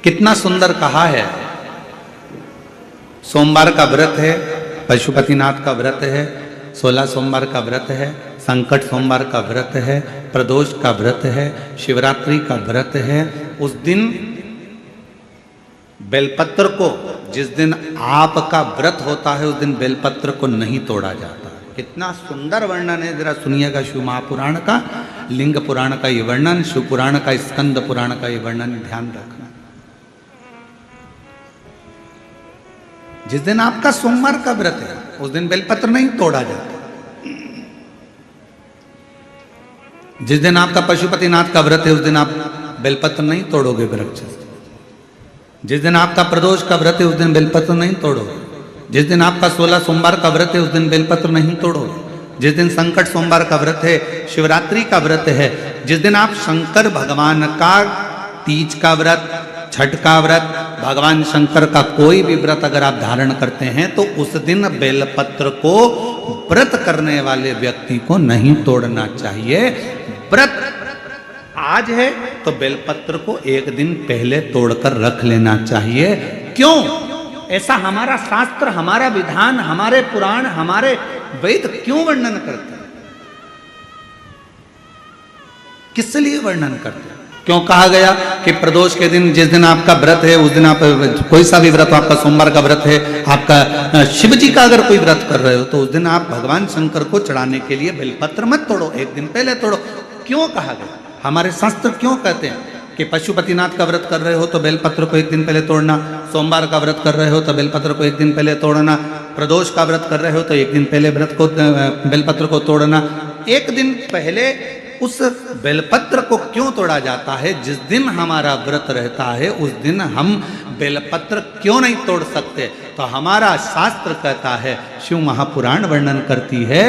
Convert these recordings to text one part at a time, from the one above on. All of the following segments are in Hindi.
कितना सुंदर कहा है। सोमवार का व्रत है, पशुपतिनाथ का व्रत है, 16 सोमवार का व्रत है, संकट सोमवार का व्रत है, प्रदोष का व्रत है, शिवरात्रि का व्रत है। उस दिन बेलपत्र को, जिस दिन आपका व्रत होता है उस दिन बेलपत्र को नहीं तोड़ा जाता। कितना सुंदर वर्णन है, जरा सुनिएगा। शिव महापुराण का, लिंग पुराण का ये वर्णन, शिव पुराण का, स्कंद पुराण का ये वर्णन, ध्यान रखना। जिस दिन आपका सोमवार का व्रत है उस दिन बेलपत्र नहीं तोड़ा जाता। जिस दिन आपका पशुपतिनाथ का व्रत है उस दिन आप बेलपत्र नहीं तोड़ोगे वृक्ष से। जिस दिन आपका प्रदोष का व्रत है उस दिन बेलपत्र नहीं तोड़ोगे। जिस दिन आपका 16 सोमवार का व्रत है उस दिन बेलपत्र नहीं तोड़ोगे। जिस दिन संकट सोमवार का व्रत है, शिवरात्रि का व्रत है, जिस दिन आप शंकर भगवान का तीज का व्रत, छठ का व्रत, भगवान शंकर का कोई भी व्रत अगर आप धारण करते हैं तो उस दिन बेलपत्र को व्रत करने वाले व्यक्ति को नहीं तोड़ना चाहिए। व्रत आज है तो बेलपत्र को एक दिन पहले तोड़कर रख लेना चाहिए। क्यों? ऐसा हमारा शास्त्र, हमारा विधान, हमारे पुराण, हमारे वेद क्यों वर्णन करते हैं? किस लिए वर्णन करते हैं? क्यों कहा गया कि प्रदोष के दिन, जिस दिन आपका व्रत है उस दिन आप कोई सा भी व्रत, आपका सोमवार का व्रत है, आपका शिव जी का अगर कोई व्रत कर रहे हो तो उस दिन आप भगवान शंकर को चढ़ाने के लिए बेलपत्र मत तोड़ो, एक दिन पहले तोड़ो। क्यों कहा गया? हमारे शास्त्र क्यों कहते हैं कि पशुपतिनाथ का व्रत कर रहे हो तो बेलपत्र को एक दिन पहले तोड़ना, सोमवार का व्रत कर रहे हो तो बेलपत्र को एक दिन पहले तोड़ना, प्रदोष का व्रत कर रहे हो तो एक दिन पहले बेलपत्र को तोड़ना। एक दिन पहले उस बेलपत्र को क्यों तोड़ा जाता है? जिस दिन हमारा व्रत रहता है उस दिन हम बेलपत्र क्यों नहीं तोड़ सकते? तो हमारा शास्त्र कहता है, शिव महापुराण वर्णन करती है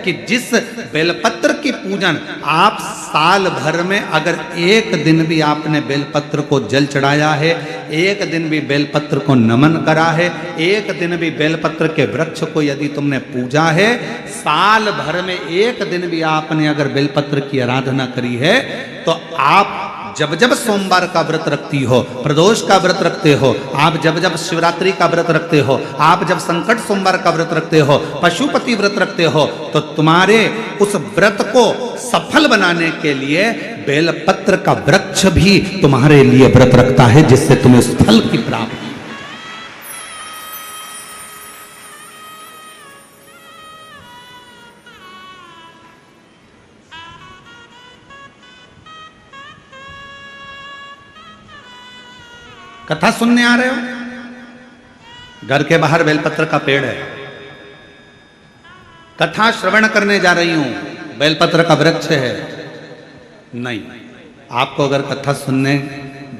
कि जिस बेलपत्र की पूजन आप साल भर में अगर एक दिन भी आपने बेलपत्र को जल चढ़ाया है, एक दिन भी बेलपत्र को नमन करा है, एक दिन भी बेलपत्र के वृक्ष को यदि तुमने पूजा है, साल भर में एक दिन भी आपने अगर बेलपत्र की आराधना करी है, तो आप जब जब सोमवार का व्रत रखती हो, प्रदोष का व्रत रखते हो, आप जब जब शिवरात्रि का व्रत रखते हो, आप जब संकट सोमवार का व्रत रखते हो, पशुपति व्रत रखते हो, तो तुम्हारे उस व्रत को सफल बनाने के लिए बेलपत्र का वृक्ष भी तुम्हारे लिए व्रत रखता है, जिससे तुम्हें उस फल की प्राप्ति। कथा सुनने आ रहे हो? घर के बाहर बेलपत्र का पेड़ है, कथा श्रवण करने जा रही हूं, बेलपत्र का वृक्ष है। नहीं, आपको अगर कथा सुनने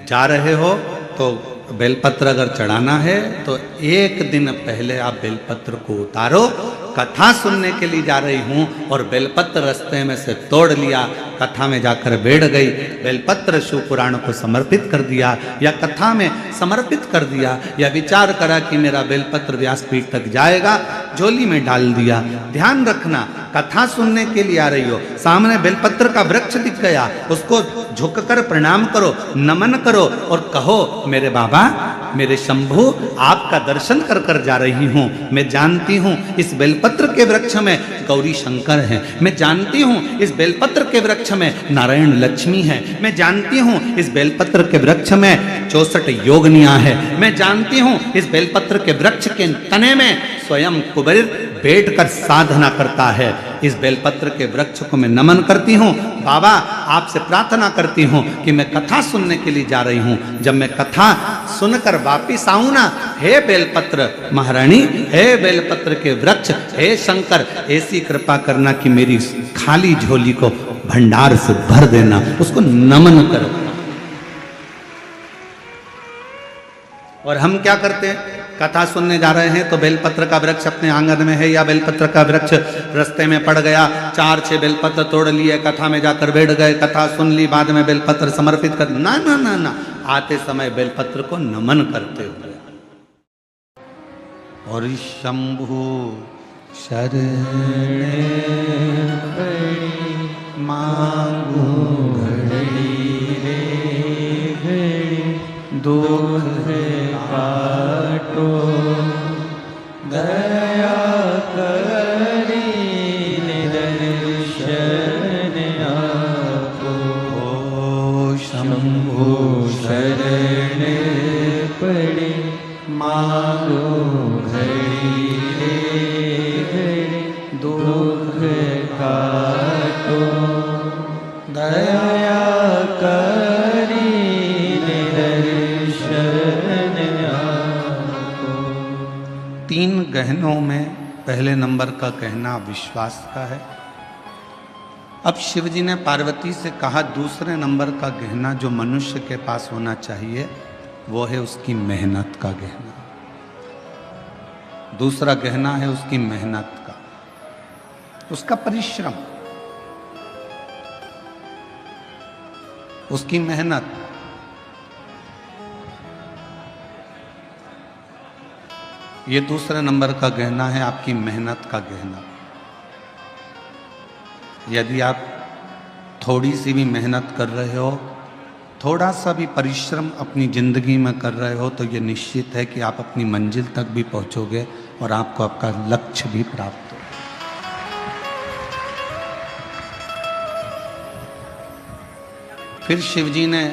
जा रहे हो तो बेलपत्र अगर चढ़ाना है तो एक दिन पहले आप बेलपत्र को उतारो। कथा सुनने के लिए जा रही हूं और बेलपत्र रास्ते में से तोड़ लिया, कथा में जाकर बैठ गई, बेलपत्र शिव पुराण को समर्पित कर दिया या कथा में समर्पित कर दिया, या विचार करा कि मेरा बेलपत्र व्यासपीठ तक जाएगा, झोली में डाल दिया। ध्यान रखना, कथा सुनने के लिए आ रही हो, सामने बेलपत्र का वृक्ष दिख गया, उसको झुककर प्रणाम करो, नमन करो और कहो, मेरे बाबा, मेरे शंभु, आपका दर्शन कर कर जा रही हूं। मैं जानती हूं इस बेलपत्र के वृक्ष में गौरी शंकर हैं, मैं जानती हूं इस बेलपत्र के वृक्ष में नारायण लक्ष्मी है, मैं जानती हूं इस बेलपत्र के वृक्ष में 64 योगनियां है, मैं जानती हूं इस बेलपत्र के वृक्ष के तने में स्वयं कुबेर बैठकर साधना करता है। इस बेलपत्र के वृक्ष को मैं नमन करती हूँ। बाबा, आपसे प्रार्थना करती हूँ कि मैं कथा सुनने के लिए जा रही हूँ, जब मैं कथा सुनकर वापिस आऊँ ना, हे बेलपत्र महारानी, हे बेलपत्र के वृक्ष, हे शंकर, ऐसी कृपा करना कि मेरी खाली झोली को भंडार से भर देना, उसको नमन करो। और हम क्या करते हैं? कथा सुनने जा रहे हैं तो बेलपत्र का वृक्ष अपने आंगन में है या बेलपत्र का वृक्ष रास्ते में पड़ गया, 4-6 बेलपत्र तोड़ लिए, कथा में जाकर बैठ गए, कथा सुन ली, बाद में बेलपत्र समर्पित कर, ना ना ना ना, आते समय बेलपत्र को नमन करते हुए। और शंभु शरण मांगू घड़ी रे घड़ी, दुख काटो, दया करी निदर्शन आपो। शंभु शरण पड़े मांगो घड़ी रे घड़ी, दुख काटो, दया करी निदर्शन आपो। 3 गहनों में पहले नंबर का गहना विश्वास का है। अब शिव जी ने पार्वती से कहा दूसरे नंबर का गहना जो मनुष्य के पास होना चाहिए वो है उसकी मेहनत का गहना। दूसरा गहना है उसकी मेहनत का, उसका परिश्रम, उसकी मेहनत। ये दूसरे नंबर का गहना है, आपकी मेहनत का गहना। यदि आप थोड़ी सी भी मेहनत कर रहे हो, थोड़ा सा भी परिश्रम अपनी जिंदगी में कर रहे हो, तो ये निश्चित है कि आप अपनी मंजिल तक भी पहुंचोगे और आपको आपका लक्ष्य भी प्राप्त होगा। फिर शिवजी ने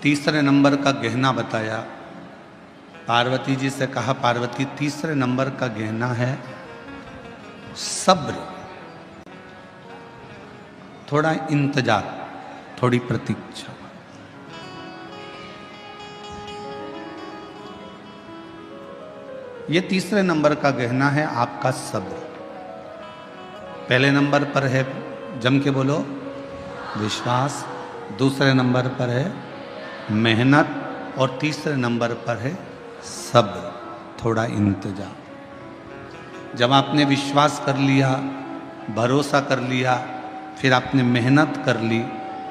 तीसरे नंबर का गहना बताया। पार्वती जी से कहा, पार्वती तीसरे नंबर का गहना है सब्र, थोड़ा इंतजार, थोड़ी प्रतीक्षा। ये तीसरे नंबर का गहना है आपका सब्र। पहले नंबर पर है, जम के बोलो, विश्वास। दूसरे नंबर पर है मेहनत और तीसरे नंबर पर है सब्र, थोड़ा इंतजार। जब आपने विश्वास कर लिया, भरोसा कर लिया, फिर आपने मेहनत कर ली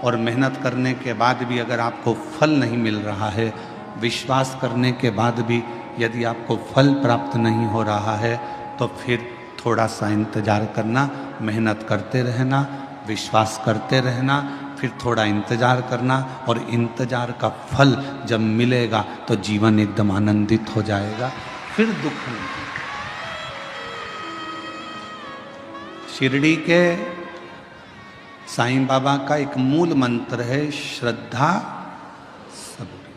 और मेहनत करने के बाद भी अगर आपको फल नहीं मिल रहा है, विश्वास करने के बाद भी यदि आपको फल प्राप्त नहीं हो रहा है, तो फिर थोड़ा सा इंतजार करना, मेहनत करते रहना, विश्वास करते रहना, फिर थोड़ा इंतजार करना, और इंतजार का फल जब मिलेगा तो जीवन एकदम आनंदित हो जाएगा, फिर दुख नहीं। शिरडी के साईं बाबा का एक मूल मंत्र है श्रद्धा सबूरी।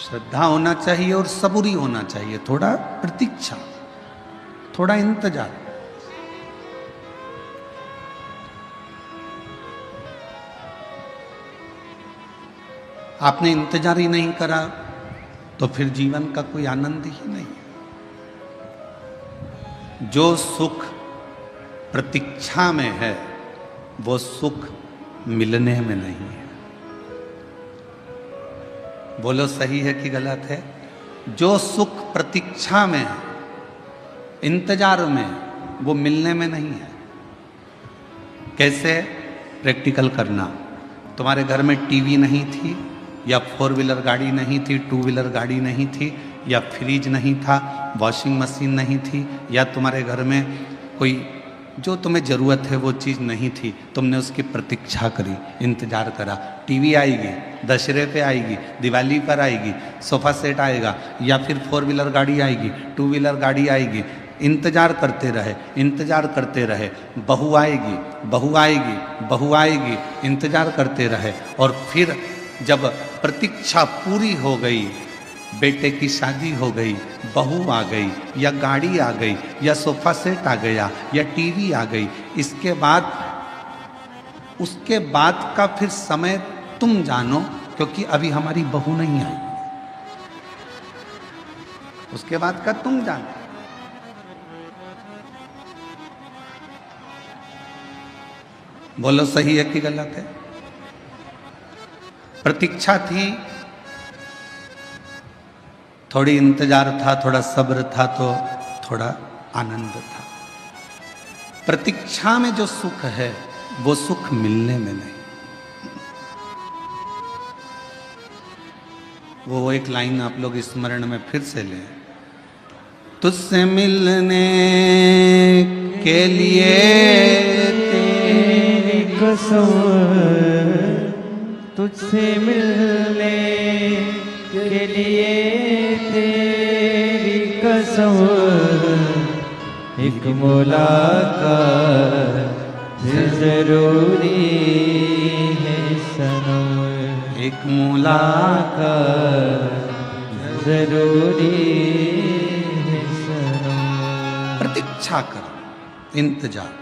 श्रद्धा होना चाहिए और सबूरी होना चाहिए, थोड़ा प्रतीक्षा, थोड़ा इंतजार। आपने इंतजार ही नहीं करा तो फिर जीवन का कोई आनंद ही नहीं है। जो सुख प्रतीक्षा में है वो सुख मिलने में नहीं है। बोलो सही है कि गलत है? जो सुख प्रतीक्षा में है, इंतजार में, वो मिलने में नहीं है। कैसे? प्रैक्टिकल करना। तुम्हारे घर में टीवी नहीं थी, या 4 व्हीलर गाड़ी नहीं थी, 2 व्हीलर गाड़ी नहीं थी, या फ्रिज नहीं था, वॉशिंग मशीन नहीं थी, या तुम्हारे घर में कोई जो तुम्हें ज़रूरत है वो चीज़ नहीं थी, तुमने उसकी प्रतीक्षा करी, इंतजार करा। टीवी आएगी, दशहरे पे आएगी, दिवाली पर आएगी, सोफ़ा सेट आएगा, या फिर 4 व्हीलर गाड़ी आएगी, 2 व्हीलर गाड़ी आएगी, इंतजार करते रहे, इंतजार करते रहे। बहू आएगी, बहू आएगी, बहू आएगी, इंतजार करते रहे। और फिर जब प्रतीक्षा पूरी हो गई, बेटे की शादी हो गई, बहू आ गई, या गाड़ी आ गई, या सोफा सेट आ गया, या टीवी आ गई, उसके बाद का फिर समय तुम जानो, क्योंकि अभी हमारी बहू नहीं आई। उसके बाद का तुम जानो। बोलो सही है कि गलत है? प्रतीक्षा थी, थोड़ी इंतजार था, थोड़ा सब्र था, तो थोड़ा आनंद था। प्रतीक्षा में जो सुख है वो सुख मिलने में नहीं। वो एक लाइन आप लोग स्मरण में फिर से लें। तुझसे मिलने के लिए तेरी कसम तुझसे मिलने के लिए तेरी कसम एक मुलाकात जरूरी है सनम एक मुलाकात जरूरी है सनम। प्रतीक्षा करो, इंतजार।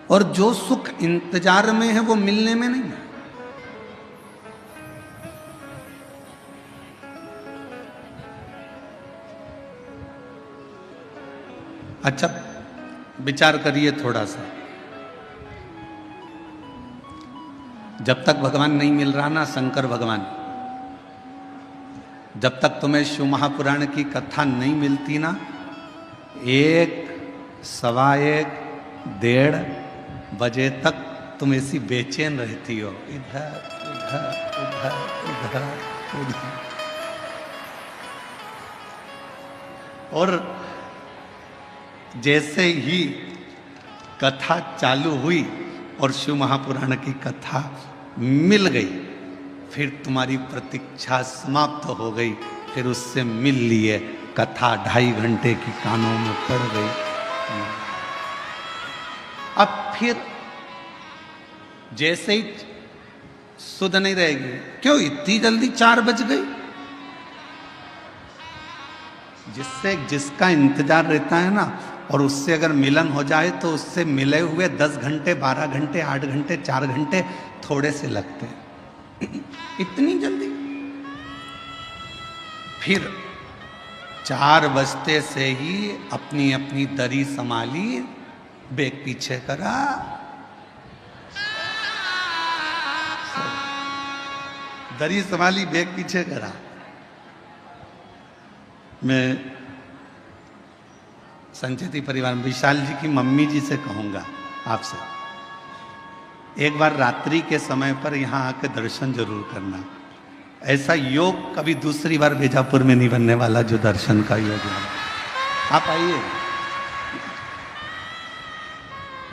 और जो सुख इंतजार में है वो मिलने में नहीं है। अच्छा विचार करिए थोड़ा सा, जब तक भगवान नहीं मिल रहा ना, शंकर भगवान, जब तक तुम्हें शिव महापुराण की कथा नहीं मिलती ना, 1, 1:15, 1:30 बजे तक तुम ऐसी बेचैन रहती हो, इधर उधर उधर उधर उधर। और जैसे ही कथा चालू हुई और शिव महापुराण की कथा मिल गई, फिर तुम्हारी प्रतीक्षा समाप्त हो गई, फिर उससे मिल लिए, कथा 2.5 घंटे की कानों में पड़ गई। अब फिर जैसे ही सुध नहीं रहेगी, क्यों इतनी जल्दी 4 बज गई? जिसका इंतजार रहता है ना, और उससे अगर मिलन हो जाए तो उससे मिले हुए 10 घंटे, 12 घंटे, 8 घंटे, 4 घंटे थोड़े से लगते हैं। इतनी जल्दी? फिर 4 बजते से ही अपनी अपनी दरी संभाली, बेग पीछे करा, दरी संभाली, बेग पीछे करा। मैं संचेती परिवार में विशाल जी की मम्मी जी से कहूंगा आपसे, एक बार रात्रि के समय पर यहां आके दर्शन जरूर करना। ऐसा योग कभी दूसरी बार बीजापुर में नहीं बनने वाला जो दर्शन का योग है। आप आइए,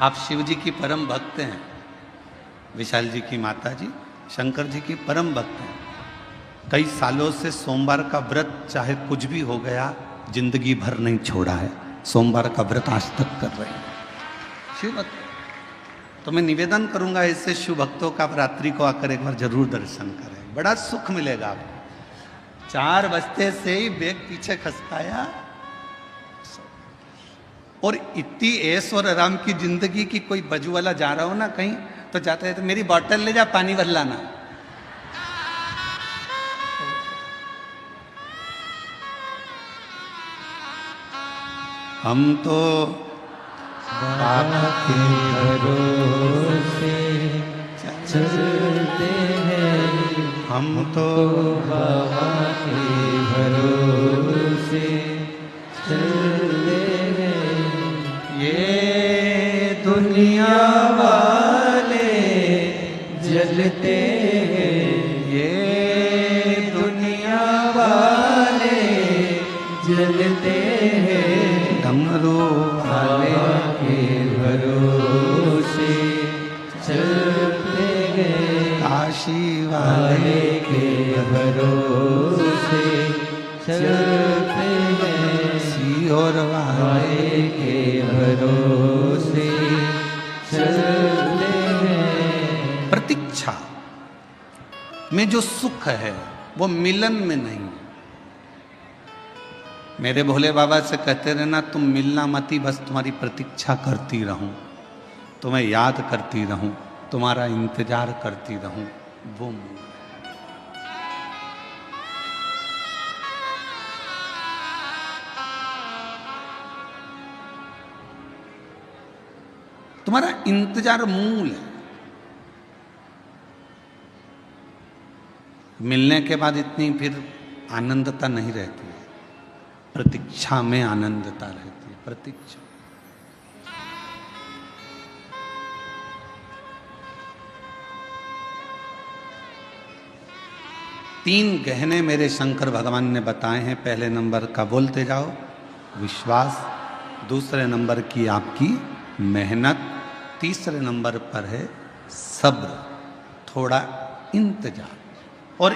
आप शिव जी की परम भक्त हैं, विशाल जी की माता जी शंकर जी की परम भक्त हैं। कई सालों से सोमवार का व्रत, चाहे कुछ भी हो गया, जिंदगी भर नहीं छोड़ा है। सोमवार का व्रत आज तक कर रहे हैं शिव भक्त। तो मैं निवेदन करूंगा ऐसे शिव भक्तों का रात्रि को आकर एक बार जरूर दर्शन करें, बड़ा सुख मिलेगा आपको। 4 बजते से ही बेग पीछे खसकाया, और इतनी ऐश और आराम की जिंदगी की, कोई बजू वाला जा रहा हो ना कहीं, तो जाते हैं तो मेरी बोतल ले जा, पानी भर लाना। हम तो बाबा के भरोसे चलते हैं, हम तो बाबा के भरोसे चलते हैं। ये दुनिया वाले जलते हैं, ये दुनिया वाले जलते हैं। डमरू बाबा के भरोसे चलते हैं, काशी वाले के भरोसे चलते हैं, सीहोर वाले के भरोसे चलते हैं। प्रतीक्षा में जो सुख है वो मिलन में नहीं। मेरे भोले बाबा से कहते रहना, तुम मिलना मती, बस तुम्हारी प्रतीक्षा करती रहूं, तुम्हें याद करती रहूं, तुम्हारा इंतजार करती रहूं, वो तुम्हारा इंतजार मूल है। मिलने के बाद इतनी फिर आनंदता नहीं रहती है, प्रतीक्षा में आनंदता रहती है। प्रतीक्षा तीन गहने मेरे शंकर भगवान ने बताए हैं। पहले नंबर का बोलते जाओ विश्वास, दूसरे नंबर की आपकी मेहनत, तीसरे नंबर पर है सब्र, थोड़ा इंतजार। और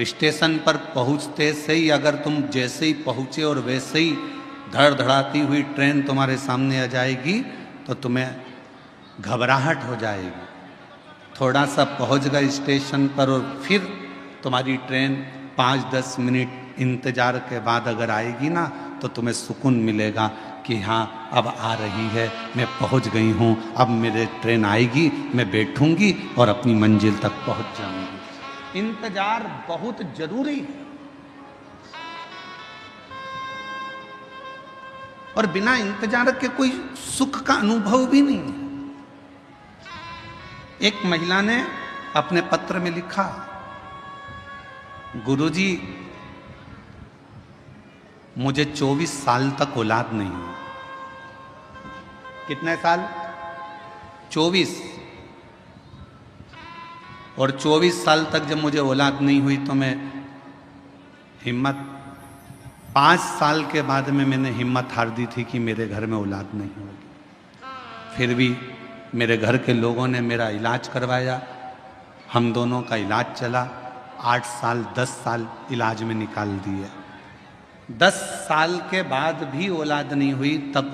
स्टेशन पर पहुंचते से ही अगर तुम जैसे ही पहुंचे और वैसे ही धड़धड़ाती हुई ट्रेन तुम्हारे सामने आ जाएगी तो तुम्हें घबराहट हो जाएगी। थोड़ा सा पहुंच गए स्टेशन पर और फिर तुम्हारी ट्रेन 5-10 मिनट इंतजार के बाद अगर आएगी ना तो तुम्हें सुकून मिलेगा कि हाँ अब आ रही है, मैं पहुंच गई हूँ, अब मेरे ट्रेन आएगी, मैं बैठूंगी और अपनी मंजिल तक पहुंच जाऊंगी। इंतजार बहुत जरूरी है और बिना इंतजार के कोई सुख का अनुभव भी नहीं है। एक महिला ने अपने पत्र में लिखा, गुरुजी मुझे 24 साल तक औलाद नहीं हुई। कितने साल? 24। और 24 साल तक जब मुझे औलाद नहीं हुई तो मैं हिम्मत 5 साल के बाद में मैंने हिम्मत हार दी थी कि मेरे घर में औलाद नहीं होगी। फिर भी मेरे घर के लोगों ने मेरा इलाज करवाया, हम दोनों का इलाज चला। 8 साल 10 साल इलाज में निकाल दिए। 10 साल के बाद भी औलाद नहीं हुई, तब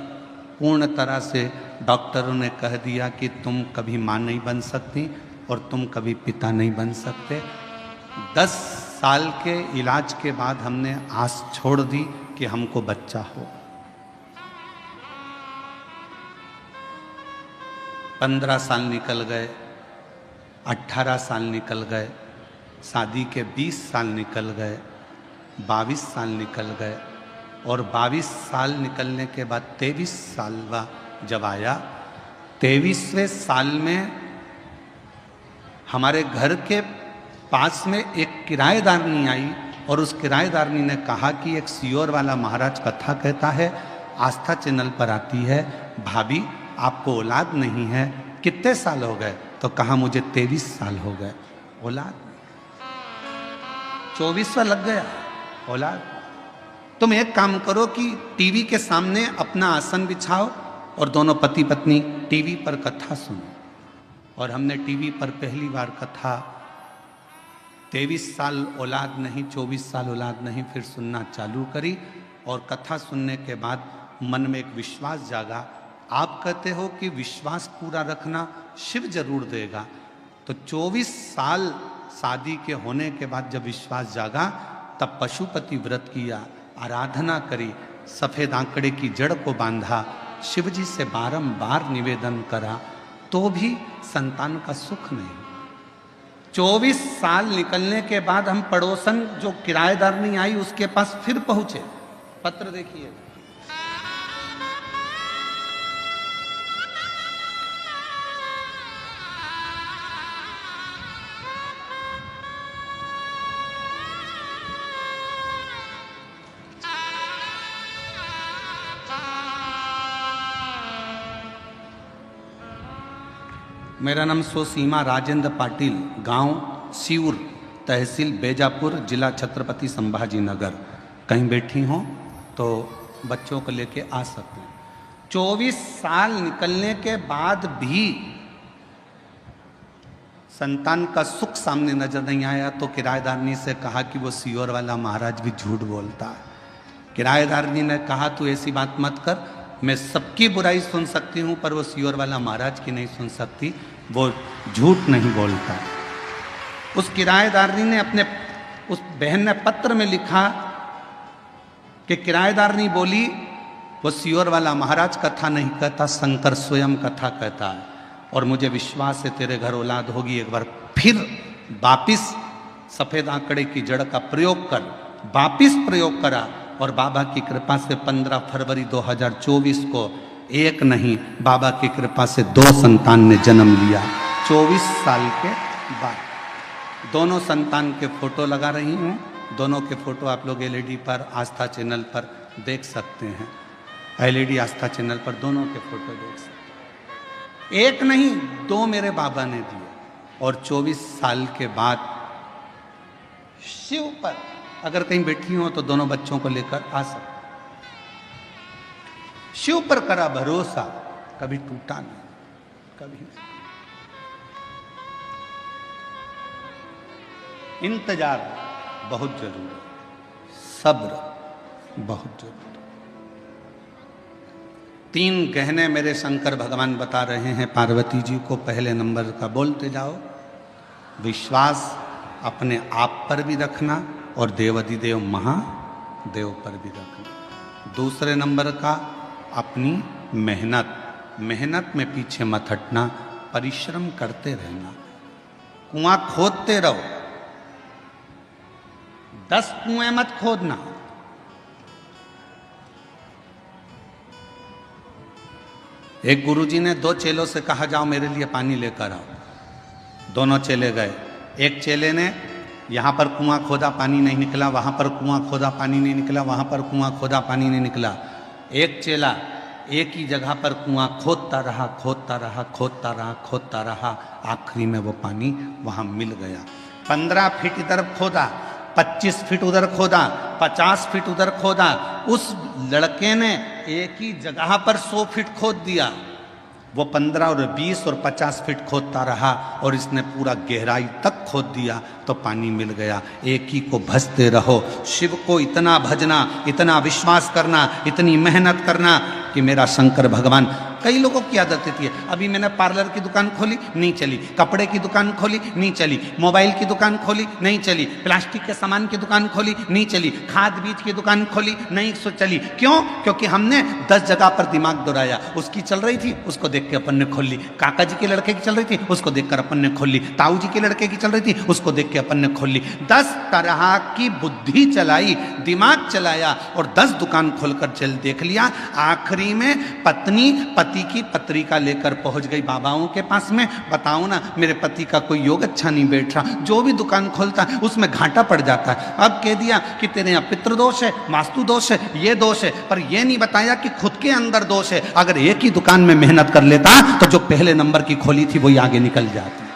पूर्ण तरह से डॉक्टरों ने कह दिया कि तुम कभी माँ नहीं बन सकती और तुम कभी पिता नहीं बन सकते। 10 साल के इलाज के बाद हमने आस छोड़ दी कि हमको बच्चा हो। 15 साल निकल गए, 18 साल निकल गए, शादी के 20 साल निकल गए, 22 साल निकल गए और 22 साल निकलने के बाद 23 साल जब आया, 23वें साल में हमारे घर के पास में एक किराएदारनी आई और उस किराएदारनी ने कहा कि एक सियोर वाला महाराज कथा कहता है, आस्था चैनल पर आती है, भाभी आपको औलाद नहीं है, कितने साल हो गए? तो कहा मुझे 23 साल हो गए, औलाद 24वां लग गया, औलाद। तुम एक काम करो कि टीवी के सामने अपना आसन बिछाओ और दोनों पति पत्नी टीवी पर कथा सुनो। और हमने टीवी पर पहली बार कथा 23 साल औलाद नहीं, 24 साल औलाद नहीं, फिर सुनना चालू करी और कथा सुनने के बाद मन में एक विश्वास जागा। आप कहते हो कि विश्वास पूरा रखना शिव जरूर देगा, तो 24 साल शादी के होने के बाद जब विश्वास जागा तब पशुपति व्रत किया, आराधना करी, सफेद आंकड़े की जड़ को बांधा, शिव जी से बारंबार निवेदन करा, तो भी संतान का सुख नहीं। 24 साल निकलने के बाद हम पड़ोसन जो किराएदार नहीं आई उसके पास फिर पहुंचे। पत्र देखिए, मेरा नाम सोसीमा राजेंद्र पाटिल, गांव सिऊर, तहसील बेजापुर, जिला छत्रपति संभाजी नगर। कहीं बैठी हो तो बच्चों को लेके आ सकते हैं। 24 साल निकलने के बाद भी संतान का सुख सामने नजर नहीं आया तो किराएदारनी से कहा कि वो सियोर वाला महाराज भी झूठ बोलता है। किराएदारनी ने कहा तू ऐसी बात मत कर, मैं सबकी बुराई सुन सकती हूँ पर वो सियोर वाला महाराज की नहीं सुन सकती, वो झूठ नहीं बोलता। उस किराएदारनी ने अपने उस बहन ने पत्र में लिखा कि किराएदारनी बोली वो सियोर वाला महाराज कथा नहीं कहता, शंकर स्वयं कथा कहता है और मुझे विश्वास है तेरे घर औलाद होगी। एक बार फिर वापिस सफेद आंकड़े की जड़ का प्रयोग कर, वापिस प्रयोग करा और बाबा की कृपा से 15 फरवरी 2024 को एक नहीं, बाबा की कृपा से 2 संतान ने जन्म लिया 24 साल के बाद। दोनों संतान के फोटो लगा रही हूँ, दोनों के फोटो आप लोग एलईडी पर आस्था चैनल पर देख सकते हैं। एलईडी आस्था चैनल पर दोनों के फोटो देख सकते हैं। एक नहीं 2 मेरे बाबा ने दिए और 24 साल के बाद शिव पर अगर कहीं बैठी हो तो दोनों बच्चों को लेकर आ सकते। शिव पर करा भरोसा कभी टूटा नहीं, कभी नहीं। इंतजार बहुत जरूरी, सब्र बहुत जरूरी। 3 गहने मेरे शंकर भगवान बता रहे हैं पार्वती जी को। पहले नंबर का बोलते जाओ, विश्वास अपने आप पर भी रखना और देवाधिदेव महादेव पर भी रखना। दूसरे नंबर का अपनी मेहनत, मेहनत में पीछे मत हटना, परिश्रम करते रहना। कुआं खोदते रहो, 10 कुएं मत खोदना। एक गुरुजी ने 2 चेलों से कहा जाओ मेरे लिए पानी लेकर आओ। दोनों चेले गए। एक चेले ने यहाँ पर कुआं खोदा, पानी नहीं निकला, वहाँ पर कुआं खोदा, पानी नहीं निकला, वहाँ पर कुआं खोदा, पानी नहीं निकला। एक चेला एक ही जगह पर कुआं खोदता रहा, खोदता रहा, खोदता रहा, खोदता रहा, आखिरी में वो पानी वहाँ मिल गया। 15 फीट इधर खोदा, 25 फीट उधर खोदा, 50 फीट उधर खोदा। उस लड़के ने एक ही जगह पर 100 फीट खोद दिया। वो 15 और 20 और 50 फीट खोदता रहा और इसने पूरा गहराई तक खोद दिया तो पानी मिल गया। एक ही को भजते रहो, शिव को इतना भजना, इतना विश्वास करना, इतनी मेहनत करना कि मेरा शंकर भगवान। कई लोगों की आदत होती है, अभी मैंने पार्लर की दुकान खोली नहीं चली, कपड़े की दुकान खोली नहीं चली, मोबाइल की दुकान खोली नहीं चली, प्लास्टिक के सामान की दुकान खोली नहीं चली, खाद बीज की दुकान खोली नहीं चली। क्यों? क्योंकि हमने 10 जगह पर दिमाग दौड़ाया। उसकी चल रही थी, उसको देख के अपन ने खोल ली। काका जी के लड़के की चल रही थी, उसको देखकर अपन ने खोल ली। ताऊ जी के लड़के की चल रही थी, उसको देख के अपन ने खोल ली। 10 तरह की बुद्धि चलाई, दिमाग चलाया और 10 दुकान खोलकर चल देख लिया। आखिरी में पत्नी पति की पत्रिका लेकर पहुंच गई बाबाओं के पास में। बताओ ना, मेरे पति का कोई योग अच्छा नहीं बैठ रहा, जो भी दुकान खोलता है उसमें घाटा पड़ जाता है। अब कह दिया कि तेरे यहाँ पितृ दोष है, वास्तु दोष है, ये दोष है, पर ये नहीं बताया कि खुद के अंदर दोष है। अगर एक ही दुकान में मेहनत कर लेता तो जो पहले नंबर की खोली थी वही आगे निकल जाती।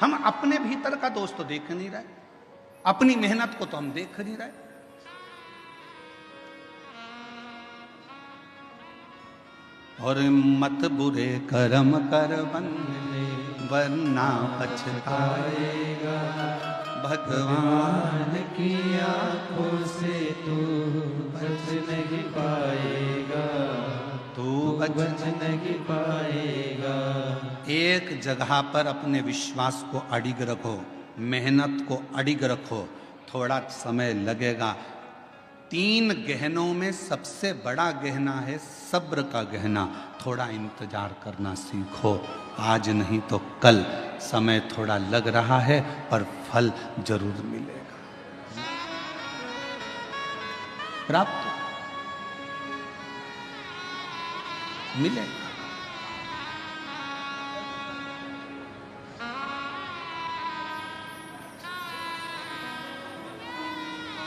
हम अपने भीतर का दोष तो देख नहीं रहे, अपनी मेहनत को तो हम देख नहीं रहे। और मत बुरे कर्म कर बंदे वरना पछताएगा, भगवान की आंखों से तू बच नहीं पाएगा, तू बच नहीं पाएगा। एक जगह पर अपने विश्वास को अडिग रखो, मेहनत को अडिग रखो, थोड़ा समय लगेगा। 3 गहनों में सबसे बड़ा गहना है सब्र का गहना। थोड़ा इंतजार करना सीखो, आज नहीं तो कल। समय थोड़ा लग रहा है पर फल जरूर मिलेगा, प्राप्त मिलेगा।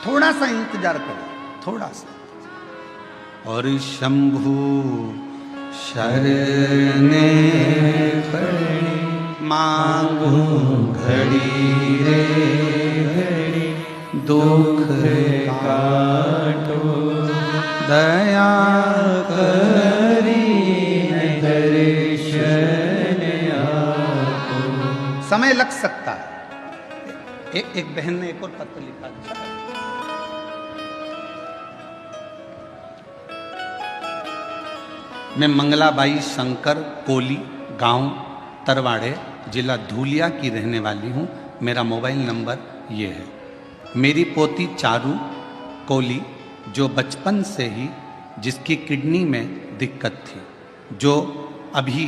थोड़ा सा इंतजार करो, थोड़ा सा। और शंभु शरणे पड़ी मांगू घड़ी रे घड़ी, दुख काटो दया करी दर्शन आपको। समय लग सकता है। एक बहन ने एक और पत्र लिखा, अच्छा है। मैं मंगलाबाई शंकर कोली, गांव तरवाड़े, जिला धूलिया की रहने वाली हूँ। मेरा मोबाइल नंबर ये है। मेरी पोती चारू कोली, जो बचपन से ही जिसकी किडनी में दिक्कत थी, जो अभी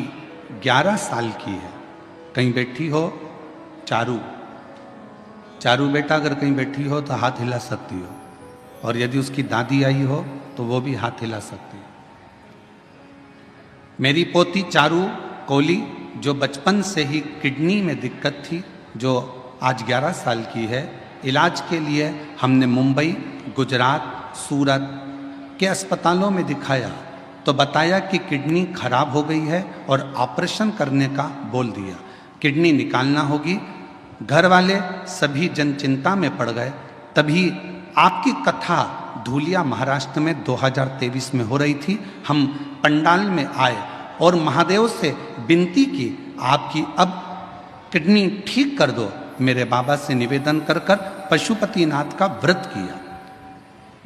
11 साल की है। कहीं बैठी हो चारू, चारू बेटा अगर कहीं बैठी हो तो हाथ हिला सकती हो, और यदि उसकी दादी आई हो तो वो भी हाथ हिला सकती है। मेरी पोती चारू कोली, जो बचपन से ही किडनी में दिक्कत थी, जो आज 11 साल की है। इलाज के लिए हमने मुंबई, गुजरात, सूरत के अस्पतालों में दिखाया तो बताया कि किडनी खराब हो गई है और ऑपरेशन करने का बोल दिया। किडनी निकालना होगी। घर वाले सभी जन चिंता में पड़ गए। तभी आपकी कथा धूलिया महाराष्ट्र में 2023 में हो रही थी। हम पंडाल में आए और महादेव से विनती की, आपकी अब किडनी ठीक कर दो। मेरे बाबा से निवेदन कर कर पशुपतिनाथ का व्रत किया।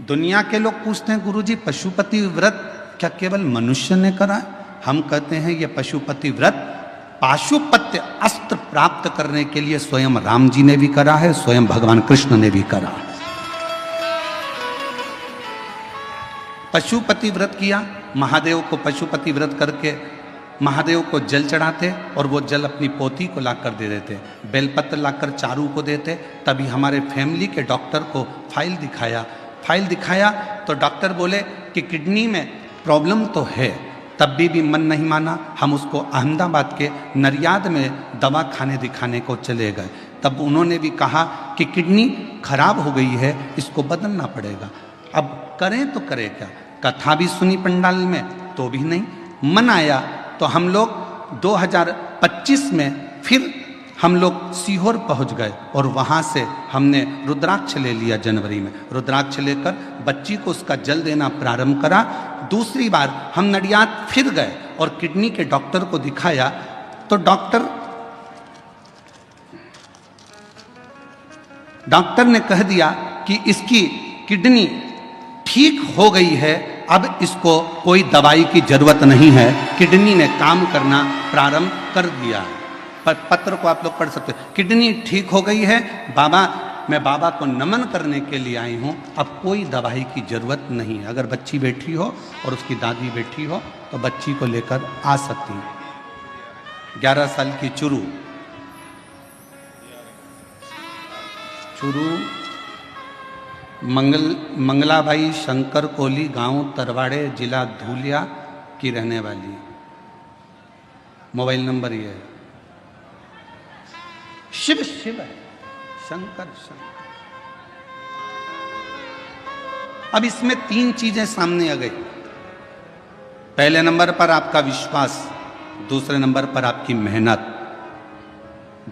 दुनिया के लोग पूछते हैं, गुरुजी पशुपति व्रत क्या केवल मनुष्य ने करा है? हम कहते हैं ये पशुपति व्रत पाशुपत्य अस्त्र प्राप्त करने के लिए स्वयं राम जी ने भी करा है, स्वयं भगवान कृष्ण ने भी करा है। पशुपति व्रत किया, महादेव को पशुपति व्रत करके महादेव को जल चढ़ाते और वो जल अपनी पोती को लाकर दे देते, बेलपत्र लाकर चारू को देते। तभी हमारे फैमिली के डॉक्टर को फाइल दिखाया तो डॉक्टर बोले कि किडनी में प्रॉब्लम तो है। तब भी मन नहीं माना, हम उसको अहमदाबाद के नरियाद में दवा खाने दिखाने को चले गए। तब उन्होंने भी कहा कि किडनी खराब हो गई है, इसको बदलना पड़ेगा। अब करें तो करें क्या? कथा भी सुनी पंडाल में तो भी नहीं मन आया। तो हम लोग 2025 में फिर हम लोग सीहोर पहुंच गए और वहाँ से हमने रुद्राक्ष ले लिया। जनवरी में रुद्राक्ष लेकर बच्ची को उसका जल देना प्रारंभ करा। दूसरी बार हम नडियाद फिर गए और किडनी के डॉक्टर को दिखाया तो डॉक्टर ने कह दिया कि इसकी किडनी ठीक हो गई है, अब इसको कोई दवाई की जरूरत नहीं है, किडनी ने काम करना प्रारंभ कर दिया है। पत्र को आप लोग पढ़ सकते हो। किडनी ठीक हो गई है बाबा, मैं बाबा को नमन करने के लिए आई हूँ, अब कोई दवाई की जरूरत नहीं है। अगर बच्ची बैठी हो और उसकी दादी बैठी हो तो बच्ची को लेकर आ सकती है। 11 साल की चुरू मंगलाबाई शंकर कोली, गांव तरवाड़े, जिला धूलिया की रहने वाली। मोबाइल नंबर ये है। शिव शिव है, शंकर शंकर। अब इसमें 3 चीजें सामने आ गई। पहले नंबर पर आपका विश्वास, दूसरे नंबर पर आपकी मेहनत।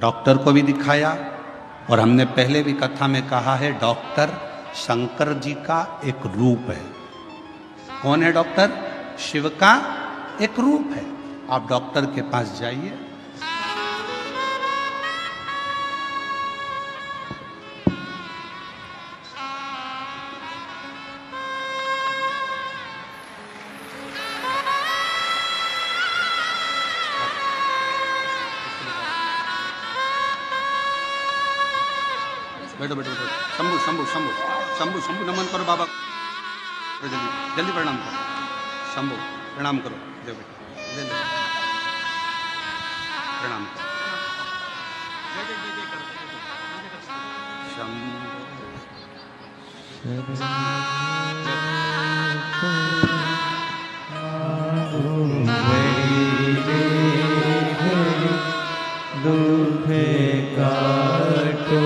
डॉक्टर को भी दिखाया और हमने पहले भी कथा में कहा है, डॉक्टर शंकर जी का एक रूप है। कौन है डॉक्टर? शिव का एक रूप है। आप डॉक्टर के पास जाइए, बैठो बैठो बैठो। शंभु शंभु शंभु शंभु शंभु नमन करो बाबा, जल्दी जल्दी प्रणाम करो। शंभु प्रणाम करो, जय बेटा जल्दी प्रणाम करो। दुखे काटो।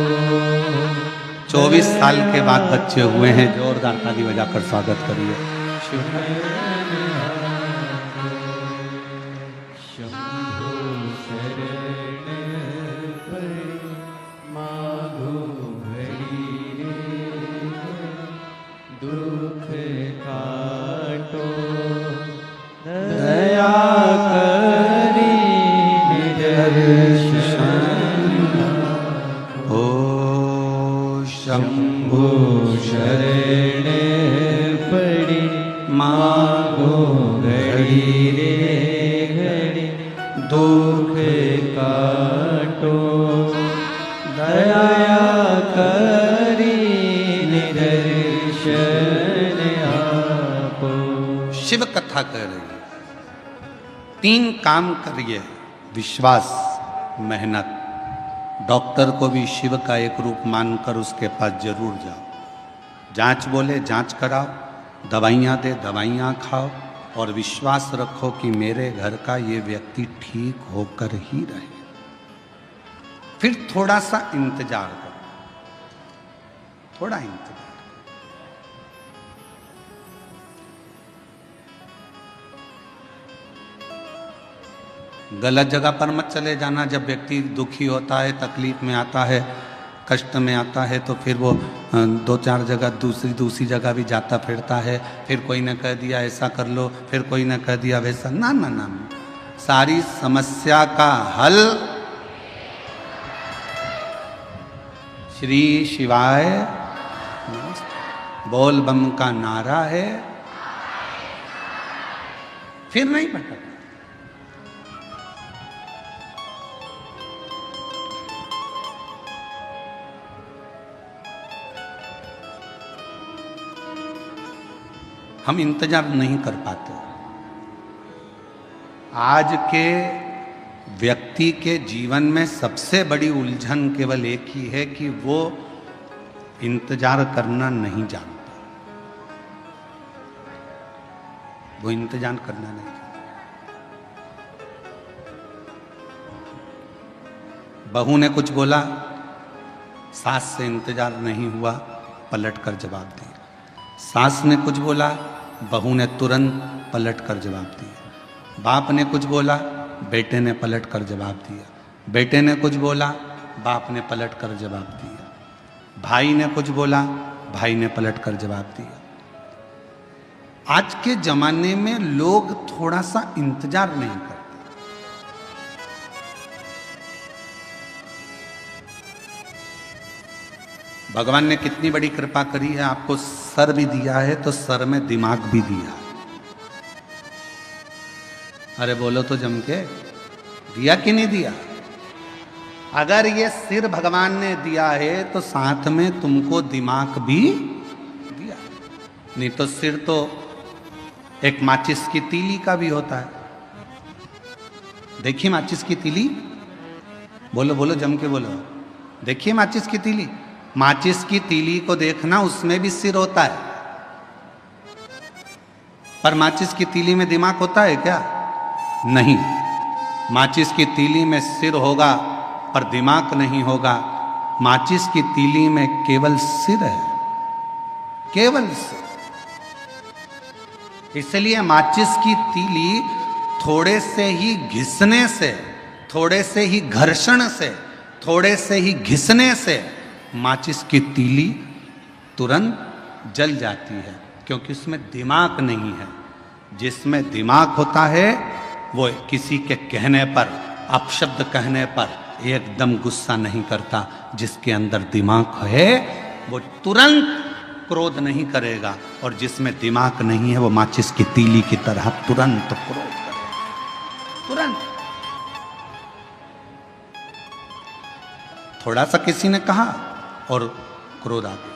24 साल के बाद बच्चे हुए हैं, जोरदार ताली बजाकर स्वागत करिए। दुख काटो दया करी ओ शंभु शरण पड़ी मांगो घड़ी रे घड़ी दुख काटो दया करी निदर्शन आपो। शिव कथा कह रही है। 3 काम करिए, विश्वास, मेहनत। डॉक्टर को भी शिव का एक रूप मानकर उसके पास जरूर जाओ। जांच बोले जांच कराओ, दवाइयाँ दे दवाइयाँ खाओ और विश्वास रखो कि मेरे घर का ये व्यक्ति ठीक होकर ही रहे। फिर थोड़ा सा इंतजार करो, थोड़ा इंतजार। गलत जगह पर मत चले जाना। जब व्यक्ति दुखी होता है, तकलीफ में आता है, कष्ट में आता है तो फिर वो 2-4 जगह दूसरी जगह भी जाता फिरता है। फिर कोई ने कह दिया ऐसा कर लो, फिर कोई ने कह दिया वैसा। ना ना ना, सारी समस्या का हल श्री शिवाय बोल बम का नारा है। फिर नहीं भटक। हम इंतजार नहीं कर पाते। आज के व्यक्ति के जीवन में सबसे बड़ी उलझन केवल एक ही है कि वो इंतजार करना नहीं जानता। वो इंतजार करना नहीं जानता। बहू ने कुछ बोला, सास से इंतजार नहीं हुआ, पलट कर जवाब दिया। सास ने कुछ बोला, बहू ने तुरंत पलट कर जवाब दिया। बाप ने कुछ बोला, बेटे ने पलट कर जवाब दिया। बेटे ने कुछ बोला, बाप ने पलट कर जवाब दिया। भाई ने कुछ बोला, भाई ने पलट कर जवाब दिया। आज के जमाने में लोग थोड़ा सा इंतजार नहीं करते। भगवान ने कितनी बड़ी कृपा करी है, आपको सर भी दिया है तो सर में दिमाग भी दिया। अरे बोलो तो जम के, दिया कि नहीं दिया? अगर ये सिर भगवान ने दिया है तो साथ में तुमको दिमाग भी दिया। नहीं तो सिर तो एक माचिस की तीली का भी होता है। देखिए माचिस की तीली, बोलो बोलो जम के बोलो। देखिए माचिस की तीली, माचिस की तीली को देखना, उसमें भी सिर होता है। पर माचिस की तीली में दिमाग होता है क्या? नहीं। माचिस की तीली में सिर होगा पर दिमाग नहीं होगा। माचिस की तीली में केवल सिर है, केवल सिर। इसलिए माचिस की तीली थोड़े से ही घिसने से, थोड़े से ही घर्षण से, थोड़े से ही घिसने से माचिस की तीली तुरंत जल जाती है, क्योंकि उसमें दिमाग नहीं है। जिसमें दिमाग होता है वो किसी के कहने पर, अपशब्द कहने पर एकदम गुस्सा नहीं करता। जिसके अंदर दिमाग है वो तुरंत क्रोध नहीं करेगा, और जिसमें दिमाग नहीं है वो माचिस की तीली की तरह तुरंत क्रोध करेगा, तुरंत। थोड़ा सा किसी ने कहा और क्रोध आ गया,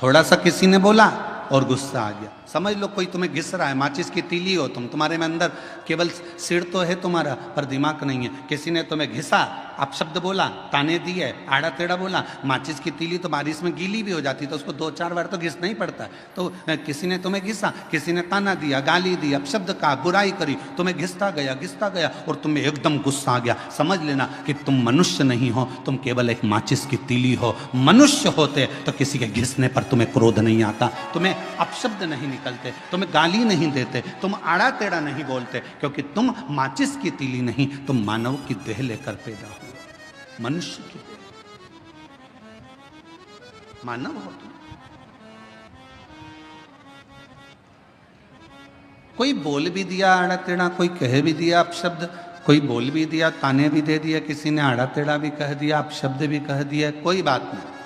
थोड़ा सा किसी ने बोला और गुस्सा आ गया। समझ लो कोई तुम्हें घिस रहा है, माचिस की तीली हो तुम, तुम्हारे में अंदर केवल सिर तो है तुम्हारा पर दिमाग नहीं है। किसी ने तुम्हें घिसा, अपशब्द बोला, ताने दिए, आड़ा टेढ़ा बोला। माचिस की तीली तो बारिश में गीली भी हो जाती, तो उसको 2-4 बार तो घिसना ही पड़ता है। तो किसी ने तुम्हें घिसा, किसी ने ताना दिया, गाली दी, अपशब्द कहा, बुराई करी, तुम्हें घिसता गया और तुम्हें एकदम गुस्सा आ गया। समझ लेना कि तुम मनुष्य नहीं हो, तुम केवल एक माचिस की तीली हो। मनुष्य होते तो किसी के घिसने पर तुम्हें क्रोध नहीं आता, तुम्हें अपशब्द नहीं निकलते, तुम्हें गाली नहीं देते, तुम आड़ा टेढ़ा नहीं बोलते, क्योंकि तुम माचिस की तीली नहीं, तुम मानव की देह लेकर पैदा हुए, मनुष्य की देह, मानव हो तुम। कोई बोल भी दिया आड़ा टेढ़ा, कोई कह भी दिया अपशब्द, कोई बोल भी दिया, ताने भी दे दिया, किसी ने आड़ा टेढ़ा भी कह दिया, अपशब्द भी कह दिया, कोई बात नहीं।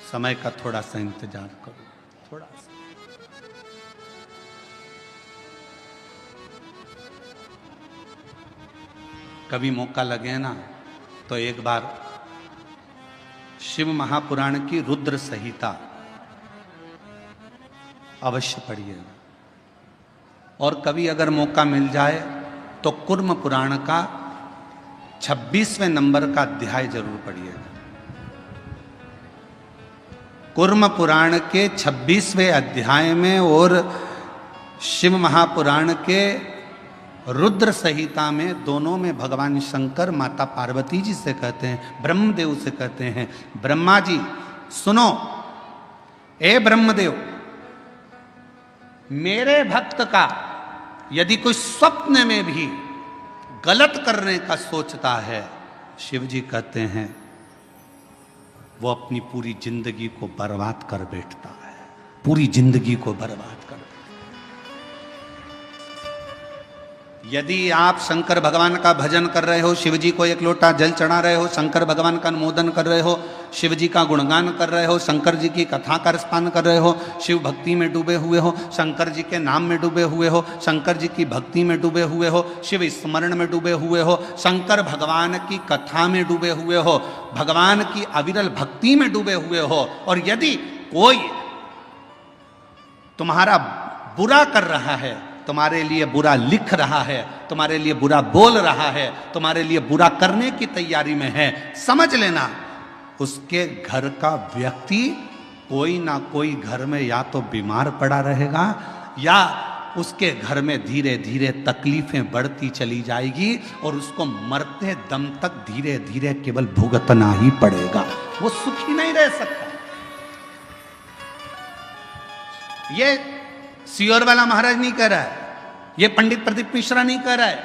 समय का थोड़ा सा इंतजार करो, थोड़ा सा। कभी मौका लगे ना तो एक बार शिव महापुराण की रुद्र संहिता अवश्य पढ़िएगा, और कभी अगर मौका मिल जाए तो कुर्म पुराण का 26वें नंबर का अध्याय जरूर पढ़िएगा। कुर्म पुराण के 26वें अध्याय में और शिव महापुराण के रुद्र संहिता में, दोनों में भगवान शंकर माता पार्वती जी से कहते हैं, ब्रह्मदेव से कहते हैं, ब्रह्मा जी सुनो, ए ब्रह्मदेव, मेरे भक्त का यदि कोई स्वप्न में भी गलत करने का सोचता है, शिव जी कहते हैं वो अपनी पूरी जिंदगी को बर्बाद कर बैठता है, पूरी जिंदगी को बर्बाद कर। यदि आप शंकर भगवान का भजन कर रहे हो, शिव जी को एक लोटा जल चढ़ा रहे हो, शंकर भगवान का अनुमोदन कर रहे हो, शिव जी का गुणगान कर रहे हो, शंकर जी की कथा का रसपान कर रहे हो, शिव भक्ति में डूबे हुए हो, शंकर जी के नाम में डूबे हुए हो, शंकर जी की भक्ति में डूबे हुए हो, शिव स्मरण में डूबे हुए हो, शंकर भगवान की कथा में डूबे हुए हो, भगवान की अविरल भक्ति में डूबे हुए हो, और यदि कोई तुम्हारा बुरा कर रहा है, तुम्हारे लिए बुरा लिख रहा है, तुम्हारे लिए बुरा बोल रहा है, तुम्हारे लिए बुरा करने की तैयारी में है, समझ लेना उसके घर का व्यक्ति कोई ना कोई घर में या तो बीमार पड़ा रहेगा, या उसके घर में धीरे धीरे तकलीफें बढ़ती चली जाएगी, और उसको मरते दम तक धीरे धीरे केवल भुगतना ही पड़ेगा, वो सुखी नहीं रह सकता। ये सियोर वाला महाराज नहीं कह रहा है, ये पंडित प्रदीप मिश्रा नहीं कह रहा है,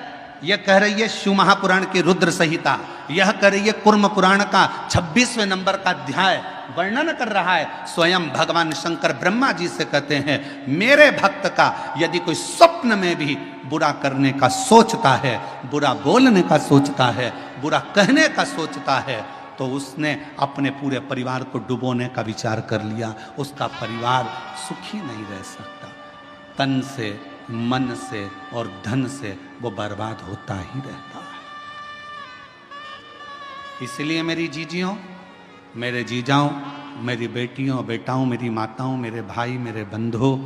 यह कह रही है शिव महापुराण की रुद्र संहिता, यह कह रही है कुर्म पुराण का 26वें नंबर का अध्याय वर्णन कर रहा है। स्वयं भगवान शंकर ब्रह्मा जी से कहते हैं, मेरे भक्त का यदि कोई स्वप्न में भी बुरा करने का सोचता है, बुरा बोलने का सोचता है, बुरा कहने का सोचता है, तो उसने अपने पूरे परिवार को डुबोने का विचार कर लिया, उसका परिवार सुखी नहीं रह सकता। तन से, मन से और धन से वो बर्बाद होता ही रहता है। इसलिए मेरी जीजियों, मेरे जीजाओं, मेरी बेटियों बेटाओं, मेरी माताओं, मेरे भाई, मेरे बंधुओं,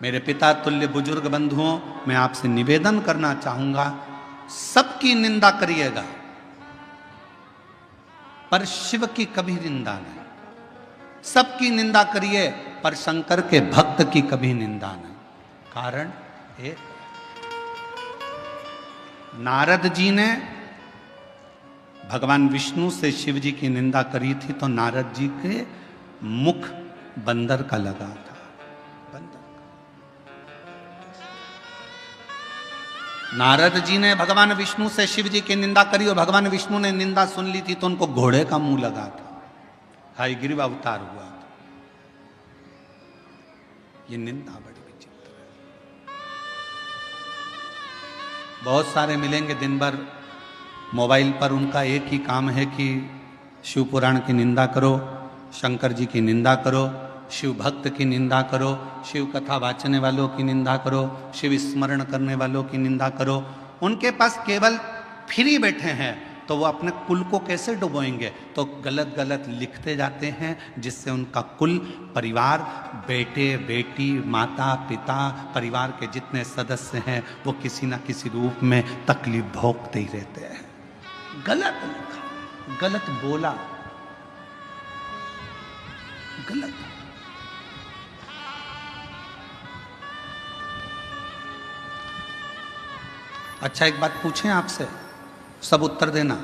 मेरे पिता तुल्य बुजुर्ग बंधुओं, मैं आपसे निवेदन करना चाहूंगा, सबकी निंदा करिएगा पर शिव की कभी निंदा नहीं। सबकी निंदा करिए पर शंकर के भक्त की कभी निंदा नहीं। कारण एक, नारद जी ने भगवान विष्णु से शिव जी की निंदा करी थी, तो नारद जी के मुख बंदर का लगा था, बंदर का। नारद जी ने भगवान विष्णु से शिव जी की निंदा करी और भगवान विष्णु ने निंदा सुन ली थी, तो उनको घोड़े का मुंह लगा था, हयग्रीव अवतार हुआ था। ये निंदा बड़ी विचित्र है। बहुत सारे मिलेंगे दिन भर मोबाइल पर, उनका एक ही काम है कि शिव पुराण की निंदा करो, शंकर जी की निंदा करो, शिव भक्त की निंदा करो, शिव कथा वाचने वालों की निंदा करो, शिव स्मरण करने वालों की निंदा करो। उनके पास केवल फ्री बैठे हैं, तो वो अपने कुल को कैसे डुबोएंगे? तो गलत गलत लिखते जाते हैं, जिससे उनका कुल, परिवार, बेटे बेटी, माता पिता, परिवार के जितने सदस्य हैं, वो किसी ना किसी रूप में तकलीफ भोगते ही रहते हैं। गलत लिखा, गलत बोला, गलत। अच्छा, एक बात पूछें आपसे, सब उत्तर देना।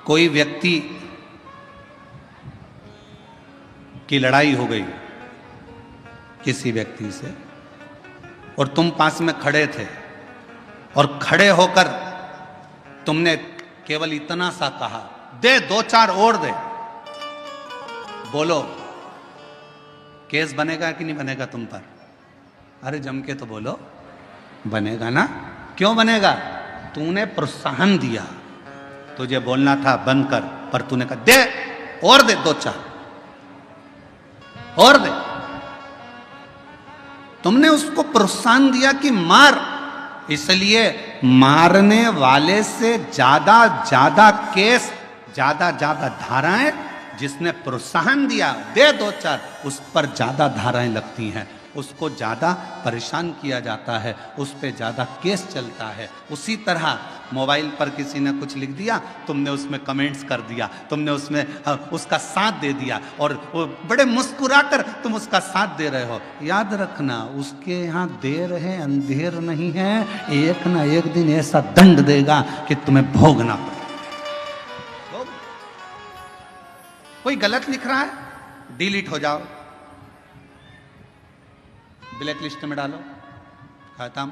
कोई व्यक्ति की लड़ाई हो गई किसी व्यक्ति से, और तुम पास में खड़े थे, और खड़े होकर तुमने केवल इतना सा कहा, दे 2-4 और दे, बोलो केस बनेगा कि नहीं बनेगा तुम पर? अरे जम के तो बोलो, बनेगा ना। क्यों बनेगा? तूने प्रोत्साहन दिया, तुझे बोलना था बंद कर, पर तूने कहा दे और दे, 2-4 और दे। तुमने उसको प्रोत्साहन दिया कि मार, इसलिए मारने वाले से ज्यादा ज्यादा केस, ज्यादा ज्यादा धाराएं, जिसने प्रोत्साहन दिया दे 2-4, उस पर ज्यादा धाराएं लगती हैं, उसको ज़्यादा परेशान किया जाता है, उस पर ज़्यादा केस चलता है। उसी तरह मोबाइल पर किसी ने कुछ लिख दिया, तुमने उसमें कमेंट्स कर दिया, तुमने उसमें उसका साथ दे दिया, और वो बड़े मुस्कुराकर तुम उसका साथ दे रहे हो। याद रखना, उसके यहाँ देर है अंधेर नहीं है, एक ना एक दिन ऐसा दंड देगा कि तुम्हें भोगना पड़ेगा। कोई गलत लिख रहा है, डिलीट हो जाओ, ब्लैक लिस्ट में डालो, खत्म।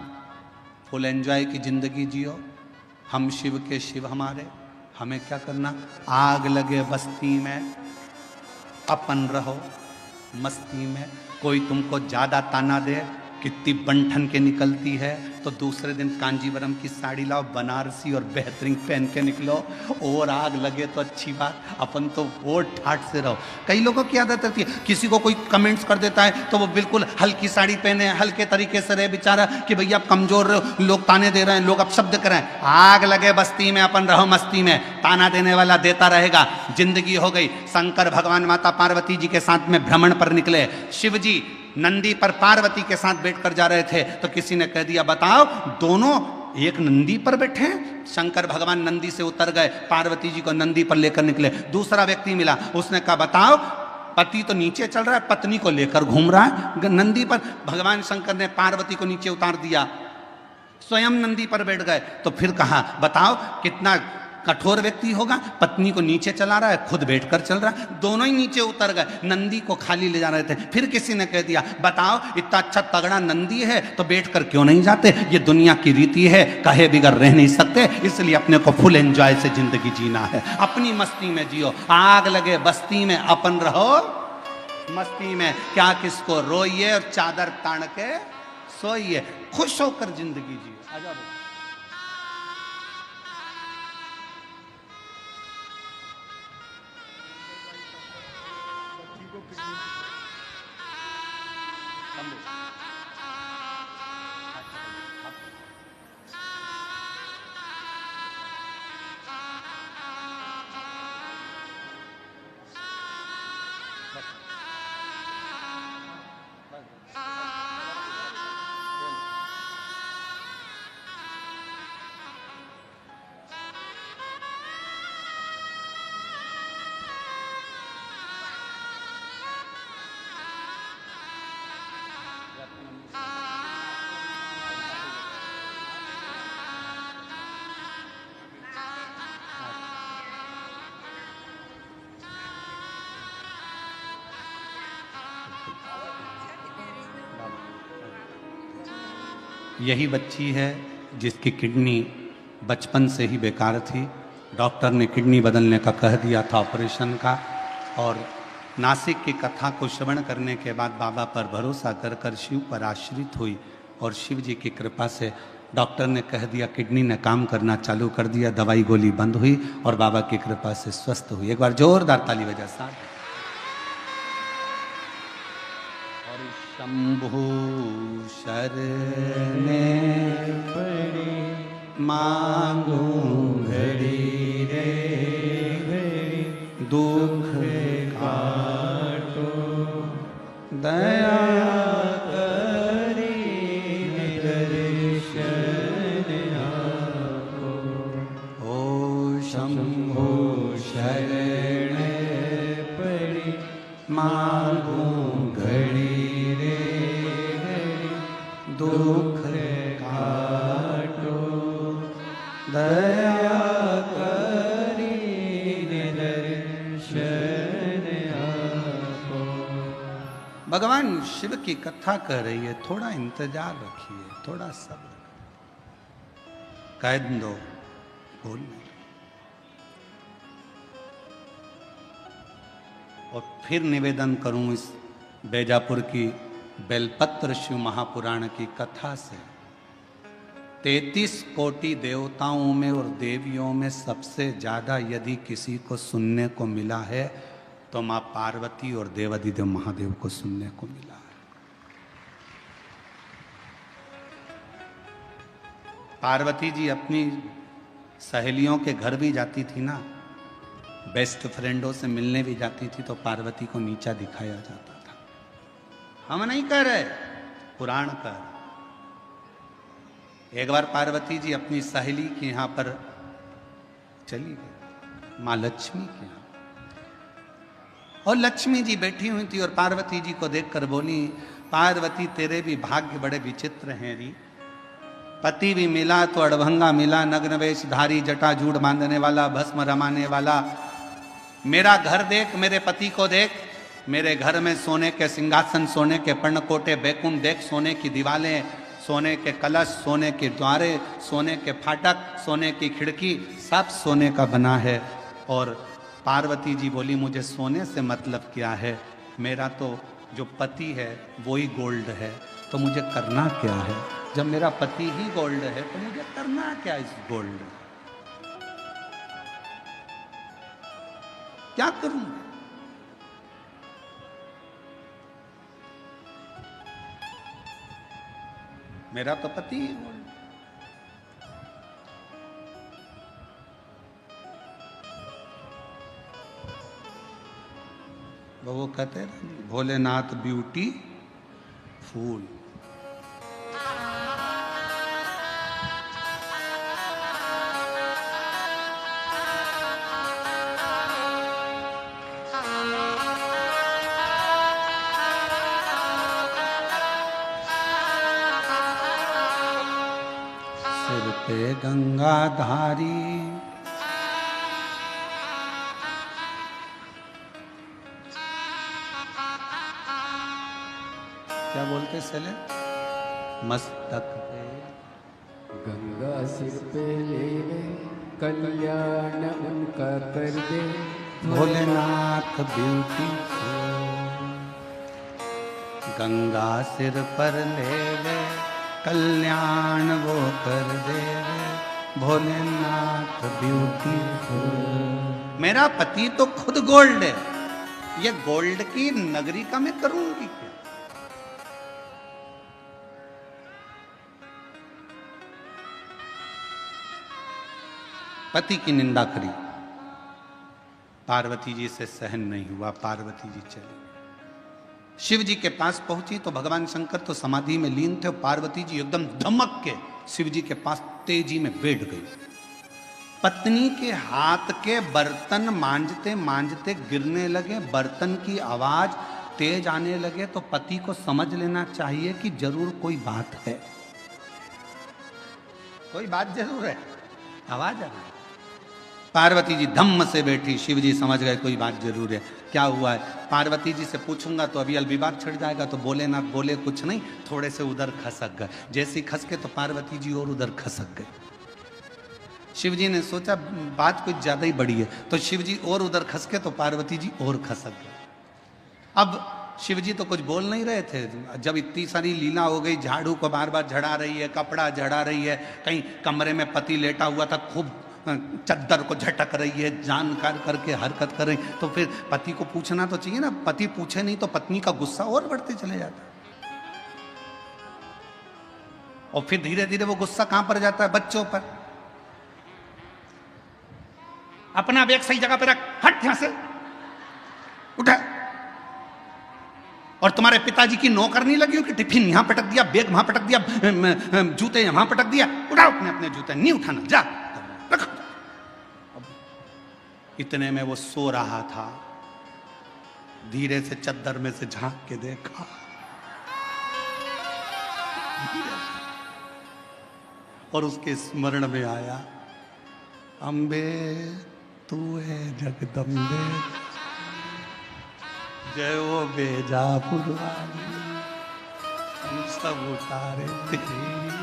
फुल एंजॉय की जिंदगी जियो, हम शिव के शिव हमारे, हमें क्या करना, आग लगे बस्ती में अपन रहो मस्ती में। कोई तुमको ज्यादा ताना दे, कितनी बंठन के निकलती है, तो दूसरे दिन कांजीवरम की साड़ी लाओ बनारसी और बेहतरीन पहन के निकलो। और आग लगे तो अच्छी बात, अपन तो वो ठाट से रहो। कई लोगों की आदत रहती है, किसी को कोई कमेंट्स कर देता है तो वो बिल्कुल हल्की साड़ी पहने, हल्के तरीके से रहे बेचारा कि भैया आप कमजोर रहे, लोग ताने दे रहे हैं, लोग अपशब्द कर रहे हैं। आग लगे बस्ती में अपन रहो मस्ती में, ताना देने वाला देता रहेगा। जिंदगी हो गई। शंकर भगवान माता पार्वती जी के साथ में भ्रमण पर निकले। शिव जी नंदी पर पार्वती के साथ बैठकर जा रहे थे, तो किसी ने कह दिया बताओ दोनों एक नंदी पर बैठे हैं। शंकर भगवान नंदी से उतर गए, पार्वती जी को नंदी पर लेकर निकले। दूसरा व्यक्ति मिला, उसने कहा बताओ पति तो नीचे चल रहा है, पत्नी को लेकर घूम रहा है नंदी पर। भगवान शंकर ने पार्वती को नीचे उतार दिया, स्वयं नंदी पर बैठ गए। तो फिर कहा बताओ कितना कठोर व्यक्ति होगा, पत्नी को नीचे चला रहा है, खुद बैठकर चल रहा है। दोनों ही नीचे उतर गए, नंदी को खाली ले जा रहे थे। फिर किसी ने कह दिया बताओ इतना अच्छा तगड़ा नंदी है तो बैठकर क्यों नहीं जाते, ये दुनिया की रीति है, कहे बिगर रह नहीं सकते, इसलिए अपने को फुल एंजॉय से जिंदगी जीना है, अपनी मस्ती में जियो। आग लगे बस्ती में अपन रहो मस्ती में, क्या किसको रोइए और चादर तान के सोइए, खुश होकर जिंदगी जियो। आजा यही बच्ची है जिसकी किडनी बचपन से ही बेकार थी। डॉक्टर ने किडनी बदलने का कह दिया था, ऑपरेशन का। और नासिक की कथा को श्रवण करने के बाद बाबा पर भरोसा कर कर शिव पर आश्रित हुई और शिव जी की कृपा से डॉक्टर ने कह दिया, किडनी ने काम करना चालू कर दिया, दवाई गोली बंद हुई और बाबा की कृपा से स्वस्थ हुई। एक बार जोरदार ताली बजा साथ। शंभु शरणे पड़े मांगू घड़ी रे घड़ी, दुख काटो दया करी दर्शन आपको। ओ शंभु शरण पड़ी मांगू घड़ी रे घड़ी, दुख काटो दया करी दर्शन आपको। भगवान शिव की कथा कह रही है, थोड़ा इंतजार रखिए, थोड़ा सब्र कह दो, बोल नहीं। और फिर निवेदन करूं इस बैजापुर की बेलपत्र शिव महापुराण की कथा से, 33 कोटि देवताओं में और देवियों में सबसे ज्यादा यदि किसी को सुनने को मिला है तो मां पार्वती और देवादिदेव महादेव को सुनने को मिला है। पार्वती जी अपनी सहेलियों के घर भी जाती थी ना, बेस्ट फ्रेंडों से मिलने भी जाती थी, तो पार्वती को नीचा दिखाया जाता था। हम नहीं कह रहे, पुराण कह रहे। एक बार पार्वती जी अपनी सहेली के यहां पर चली गई, मां लक्ष्मी के यहां, और लक्ष्मी जी बैठी हुई थी और पार्वती जी को देखकर बोली, पार्वती तेरे भी भाग्य बड़े विचित्र हैं री, पति भी मिला तो अड़भंगा मिला, नग्न वेशधारी, जटाजूड़ बांधने वाला, भस्म रमाने वाला। मेरा घर देख, मेरे पति को देख, मेरे घर में सोने के सिंहासन, सोने के पर्णकोटे, बैकुंठ देख, सोने की दीवालें, सोने के कलश, सोने के द्वारे, सोने के फाटक, सोने की खिड़की, सब सोने का बना है। और पार्वती जी बोली मुझे सोने से मतलब क्या है, मेरा तो जो पति है वो ही गोल्ड है, तो मुझे करना क्या है? जब मेरा पति ही गोल्ड है तो मुझे करना क्या इस गोल्ड? क्या करूं? मेरा तो पति ही गोल्ड। वो कहते हैं भोलेनाथ ब्यूटी फूल। सिर पे गंगाधारी, क्या बोलते सले, मस्तक पे गंगा सिर पे लेवे, कल्याण उनका कर दे। भोलेनाथ ब्यूटी गंगा सिर पर ले ले, कल्याण वो कर दे। भोलेनाथ ब्यूटी मेरा पति तो खुद गोल्ड है, ये गोल्ड की नगरी का मैं करूंगी क्या? पति की निंदा करी, पार्वती जी से सहन नहीं हुआ, पार्वती जी चली। शिव जी के पास पहुंची तो भगवान शंकर तो समाधि में लीन थे, पार्वती जी एकदम धमक के शिव जी के पास तेजी में बैठ गई। पत्नी के हाथ के बर्तन मांजते मांजते गिरने लगे, बर्तन की आवाज तेज आने लगे, तो पति को समझ लेना चाहिए कि जरूर कोई बात है, कोई बात जरूर है, आवाज आ रही है। पार्वती जी धम्म से बैठी, शिव जी समझ गए कोई बात जरूर है, क्या हुआ है? पार्वती जी से पूछूंगा तो अभी विवाद छिड़ जाएगा, तो बोले ना बोले कुछ नहीं, थोड़े से उधर खसक गए। जैसे ही खसके तो पार्वती जी और उधर खसक गए। शिव जी ने सोचा बात कुछ ज्यादा ही बड़ी है, तो शिव जी और उधर खसके तो पार्वती जी और खसक गए। अब शिव जी तो कुछ बोल नहीं रहे थे, जब इतनी सारी लीला हो गई, झाड़ू को बार बार झड़ा रही है, कपड़ा झड़ा रही है, कहीं कमरे में पति लेटा हुआ था, खूब चद्दर को झटक रही है, जानकार करके हरकत कर रही, तो फिर पति को पूछना तो चाहिए ना, पति पूछे नहीं तो पत्नी का गुस्सा और बढ़ते चले जाता। और फिर धीरे धीरे वो गुस्सा कहां पर जाता है? बच्चों पर। अपना बैग सही जगह पर रख, हट यहां से, उठा। और तुम्हारे पिताजी की नौकर नहीं लगी हो कि टिफिन यहां पटक दिया, बैग वहां पटक दिया, जूते वहां पटक दिया, उठाओ अपने अपने जूते, नहीं उठाना, जा रख। इतने में वो सो रहा था, धीरे से चद्दर में से झांक के देखा, और उसके स्मरण में आया, अम्बे तू है जगदम्बे, जय वो बेजापुर वाली, हम सब उतारे तेरी।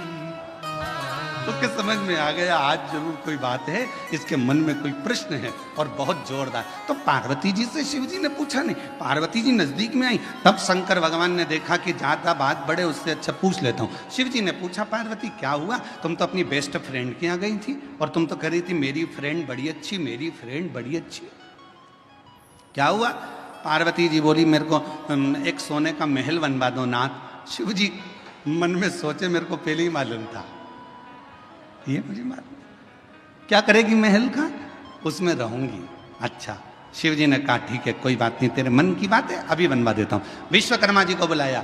उसके समझ में आ गया आज जरूर कोई बात है, इसके मन में कोई प्रश्न है और बहुत जोरदार। तो पार्वती जी से शिव जी ने पूछा नहीं, पार्वती जी नजदीक में आई, तब शंकर भगवान ने देखा कि ज्यादा बात बढ़े उससे अच्छा पूछ लेता हूँ। शिव जी ने पूछा पार्वती क्या हुआ, तुम तो अपनी बेस्ट फ्रेंड के यहाँ गई थी और तुम तो कह रही थी मेरी फ्रेंड बड़ी अच्छी, मेरी फ्रेंड बड़ी अच्छी, क्या हुआ? पार्वती जी बोली मेरे को एक सोने का महल बनवा दो नाथ। शिव जी मन में सोचे मेरे को पहले ही मालूम था, ये मुझे मालूम, क्या करेगी महल का, उसमें रहूंगी। अच्छा, शिव जी ने कहा ठीक है कोई बात नहीं, तेरे मन की बात है, अभी बनवा देता हूं। विश्वकर्मा जी को बुलाया,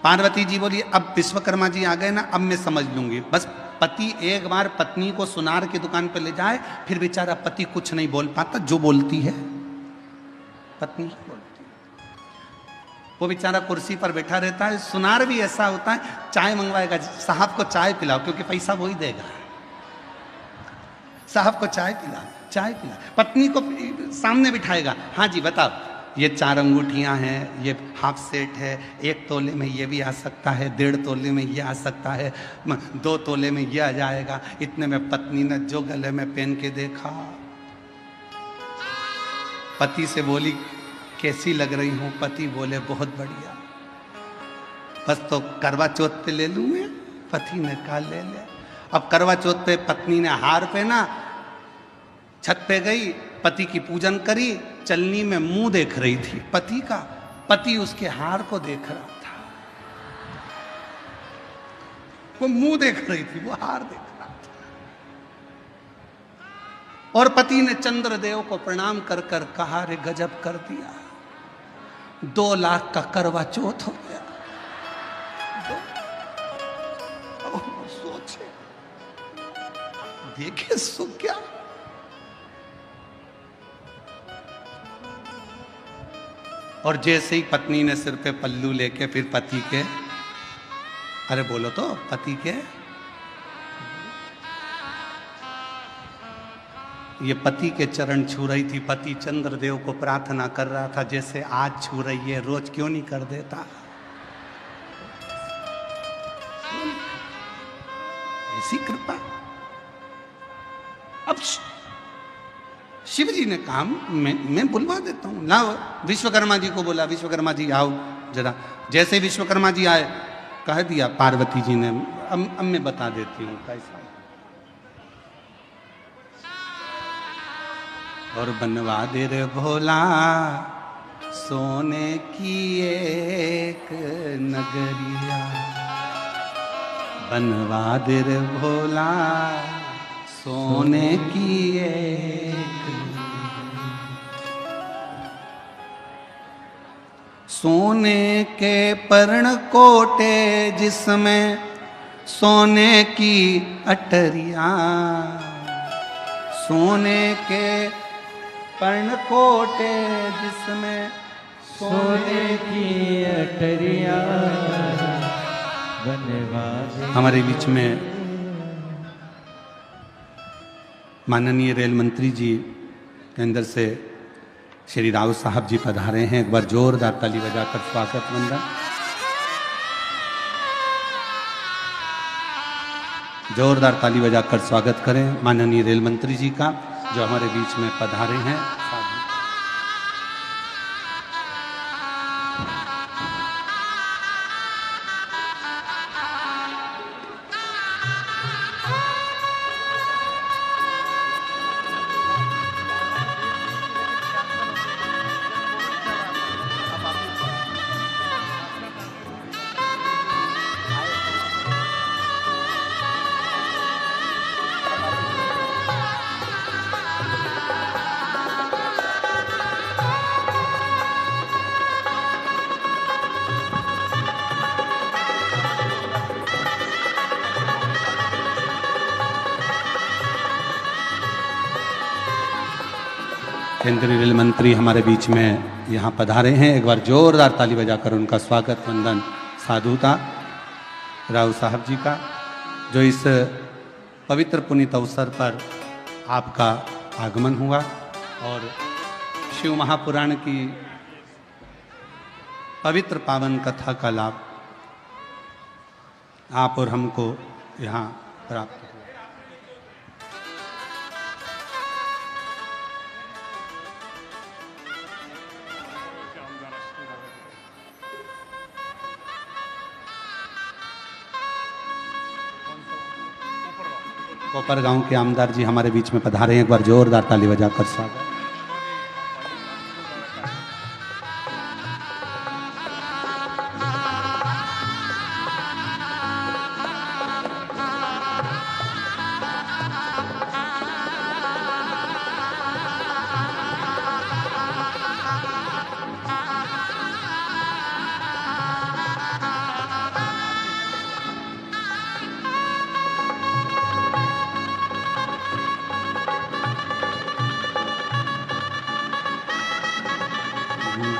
पार्वती जी बोली अब विश्वकर्मा जी आ गए ना, अब मैं समझ लूंगी। बस पति एक बार पत्नी को सुनार की दुकान पर ले जाए, फिर बेचारा पति कुछ नहीं बोल पाता, जो बोलती है पत्नी बोलती है। वो बेचारा कुर्सी पर बैठा रहता है। सुनार भी ऐसा होता है, चाय मंगवाएगा, साहब को चाय पिलाओ, क्योंकि पैसा वो ही देगा, साहब को चाय पिला, चाय पिला। पत्नी को सामने बिठाएगा, हाँ जी बताओ, ये 4 अंगूठियां हैं, ये हाफ सेट है, 1 तोले में ये भी आ सकता है, 1.5 तोले में ये आ सकता है, 2 तोले में ये आ जाएगा। इतने में पत्नी ने जो गले में पहन के देखा, पति से बोली कैसी लग रही हूं? पति बोले बहुत बढ़िया। बस तो करवा चौथ पे ले लूं मैं? पति ने कहा ले ले। अब करवा चौथ पे पत्नी ने हार पहना, छत पे गई, पति की पूजन करी, चलनी में मुंह देख रही थी पति का, पति उसके हार को देख रहा था। वो मुंह देख रही थी, वो हार देख रहा था। और पति ने चंद्रदेव को प्रणाम कर कर कहा, रे गजब कर दिया, 2 लाख का करवा चौथ हो गया। सोचे, देखे सुख क्या। और जैसे ही पत्नी ने सिर पे पल्लू लेके फिर पति के, अरे बोलो तो, पति के, ये पति के चरण छू रही थी। पति चंद्रदेव को प्रार्थना कर रहा था, जैसे आज छू रही है, रोज क्यों नहीं कर देता? ऐसी कृपा। अब शिव जी ने कहा मैं बुलवा देता हूं, लाओ। विश्वकर्मा जी को बोला, विश्वकर्मा जी आओ जरा। जैसे विश्वकर्मा जी आए, कह दिया पार्वती जी ने, अब मैं बता देती हूँ कैसा। और बनवा दे रे भोला सोने की एक नगरिया, बनवा दे रे भोला सोने की एक, सोने के पर्ण कोटे जिसमें सोने की अटरिया, सोने के पर्ण कोटे जिसमें सोने की अटरिया, बनवा दे। हमारे बीच में माननीय रेल मंत्री जी के अंदर से श्री राव साहब जी पधारे हैं। एक बार जोरदार ताली बजाकर स्वागत वंदन। जोरदार ताली बजाकर स्वागत करें माननीय रेल मंत्री जी का, जो हमारे बीच में पधारे हैं। केंद्रीय रेल मंत्री हमारे बीच में यहाँ पधारे हैं। एक बार जोरदार ताली बजाकर उनका स्वागत वंदन साधुता राव साहब जी का, जो इस पवित्र पुनीत अवसर पर आपका आगमन हुआ और शिव महापुराण की पवित्र पावन कथा का लाभ आप और हमको यहाँ प्राप्त हुआ। कोपर गांव के आमदार जी हमारे बीच में पधारे हैं। एक बार जोरदार ताली बजाकर स्वागत।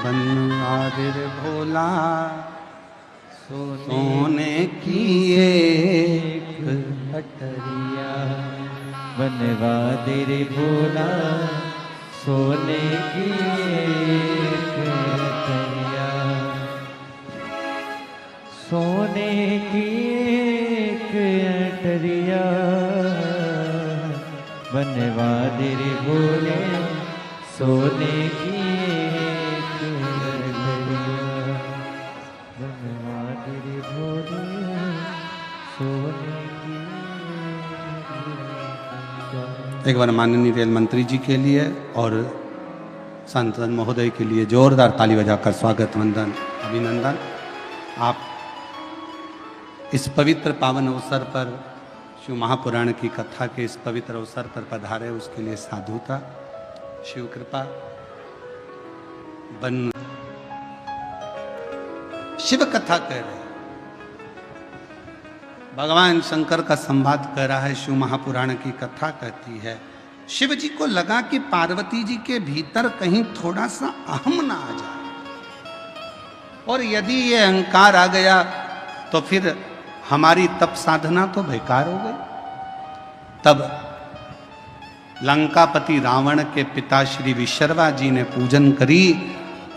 बनवादिर भोला सोने की एक अटरिया, बनवा दे रे भोला सोने की एक अटरिया, सोने की एक अटरिया, बनवा दे रे भोले सोने की एक अटरिया, बनवा दे रे भोले सोने की। एक बार माननीय रेल मंत्री जी के लिए और सांसद महोदय के लिए जोरदार ताली बजाकर स्वागत वंदन अभिनंदन। आप इस पवित्र पावन अवसर पर शिव महापुराण की कथा के इस पवित्र अवसर पर पधारे, उसके लिए साधुता शिव कृपा बन। शिव कथा कह रहे, भगवान शंकर का संवाद कर रहा है। शिव महापुराण की कथा कहती है, शिव जी को लगा कि पार्वती जी के भीतर कहीं थोड़ा सा अहम ना आ जाए, और यदि ये अहंकार आ गया तो फिर हमारी तप साधना तो बेकार हो गई। तब लंकापति रावण के पिता श्री विश्रवा जी ने पूजन करी,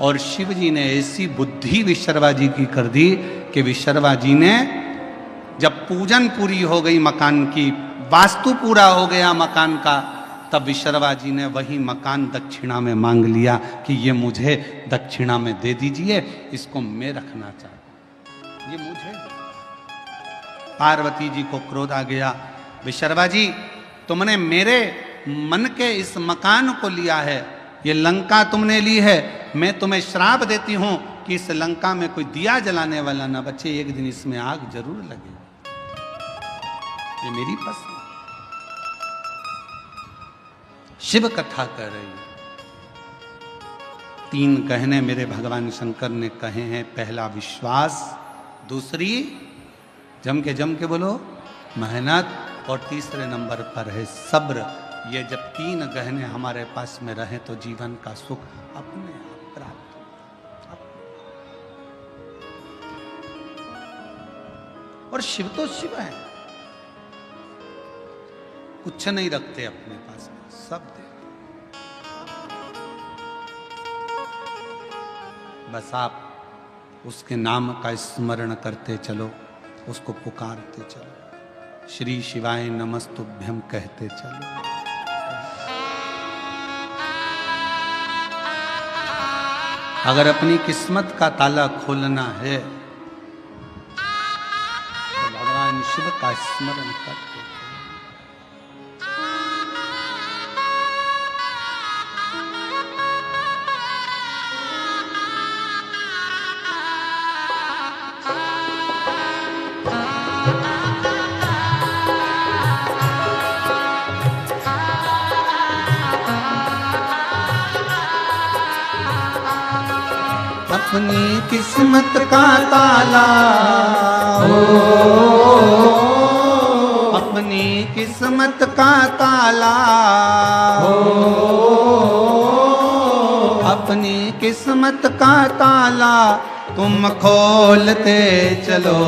और शिव जी ने ऐसी बुद्धि विश्रवा जी की कर दी कि विश्रवा जी ने जब पूजन पूरी हो गई, मकान की वास्तु पूरा हो गया मकान का, तब विश्रवा जी ने वही मकान दक्षिणा में मांग लिया कि ये मुझे दक्षिणा में दे दीजिए, इसको मैं रखना चाहता हूं, ये मुझे। पार्वती जी को क्रोध आ गया, विश्रवा जी तुमने मेरे मन के इस मकान को लिया है, ये लंका तुमने ली है, मैं तुम्हें श्राप देती हूं कि इस लंका में कोई दिया जलाने वाला ना बचे, एक दिन इसमें आग जरूर लगेगी, ये मेरी पसंद। शिव कथा कर रही है। 3 कहने मेरे भगवान शंकर ने कहे हैं। पहला विश्वास, दूसरी जम के बोलो मेहनत, और तीसरे नंबर पर है सब्र। ये जब 3 गहने हमारे पास में रहे तो जीवन का सुख अपने आप प्राप्त हो। और शिव तो शिव है, कुछ नहीं रखते अपने पास में, सब देते। बस आप उसके नाम का स्मरण करते चलो, उसको पुकारते चलो, श्री शिवाय नमस्तुभ्यम कहते चलो। अगर अपनी किस्मत का ताला खोलना है तो भगवान शिव का स्मरण करते चलो। अपनी किस्मत का ताला हो, अपनी किस्मत का ताला हो, अपनी किस्मत का ताला तुम खोलते चलो।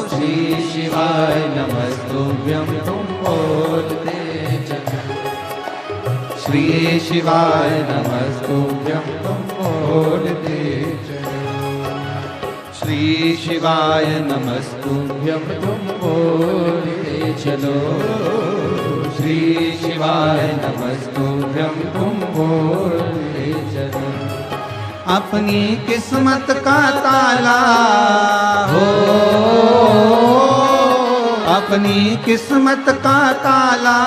श्री शिवाय नमस्तुभ्यं तुम बोलते चलो, श्री शिवाय नमस्तुभ्यं तुम बोलते चलो, श्री शिवाय नमस्तुभ्यं तुम बोलते चलो, श्री शिवाय नमस्तुभ्यं तुम बोलते चलो। अपनी किस्मत का ताला हो, अपनी किस्मत का ताला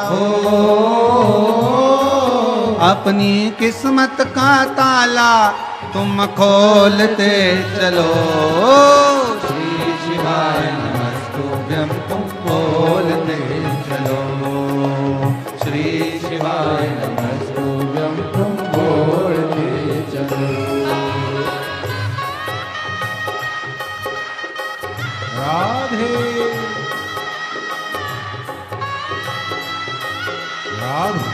हो, अपनी किस्मत का ताला तुम खोलते चलो। श्री शिवाय नमस्तुभ्यं तुम बोलते चलो, श्री शिवाय नमस्तुभ्यं तुम बोलते चलो। राधे राधे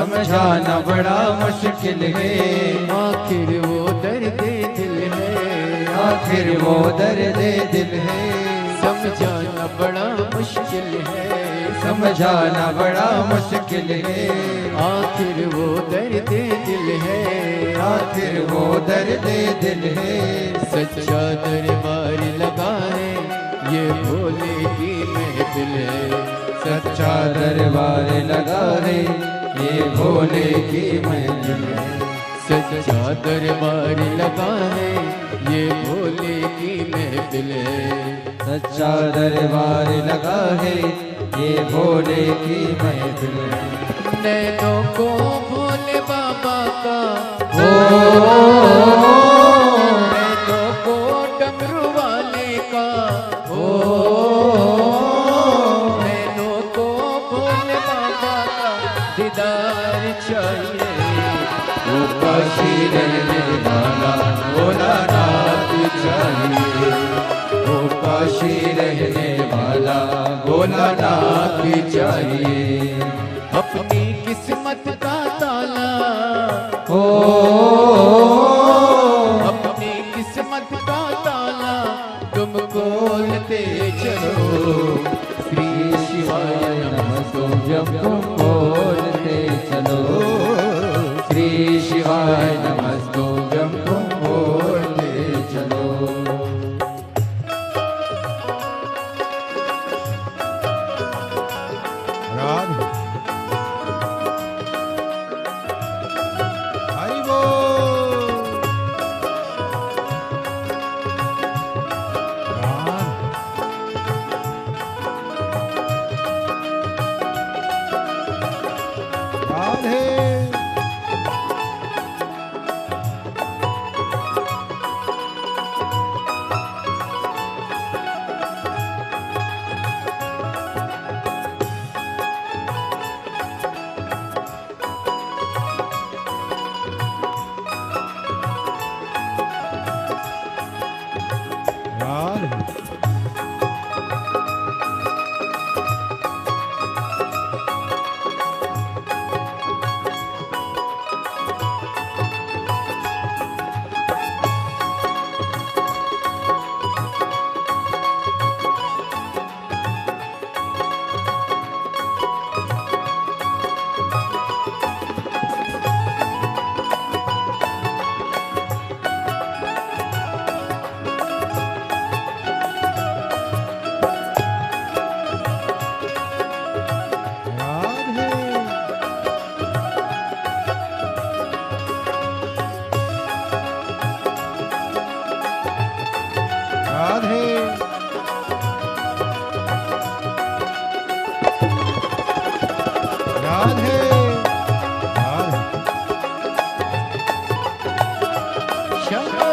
समझाना बड़ा मुश्किल है, आखिर वो दर्द दिल है, आखिर वो दर्द दिल है, समझाना बड़ा मुश्किल है, समझाना बड़ा मुश्किल है, आखिर वो दर्द दिल है, आखिर वो दर्द दिल है। सच्चा दरबार लगा है ये भोले की महफिल है, सच्चा दरबार लगा है ये भोले की महफिल है, सच्चा दरबार लगा है ये भोले की महफिल है, सच्चा दरबार लगा है ये भोले की महफिल है। नैनों को भोले बाबा का ओ नैनों को डमरू वाले का ओ नैनों को भोले बाबा का दीदार चाहिए, वो काशी रहने वाला भोलानाथ चाहिए, वो काशी रहने वाला भोलानाथ चाहिए। अपनी किस्मत का ताला ओ अपनी किस्मत का ताला तुम खोलते चलो, श्री शिवाय नमस्तुभ्यं तुम बोलते चलो, श्री शिवाय नमस्तुभ्यं तुम बोलते चलो। राधे हरि बोल। राधे राधे राधे राधे राधे राधे शंभो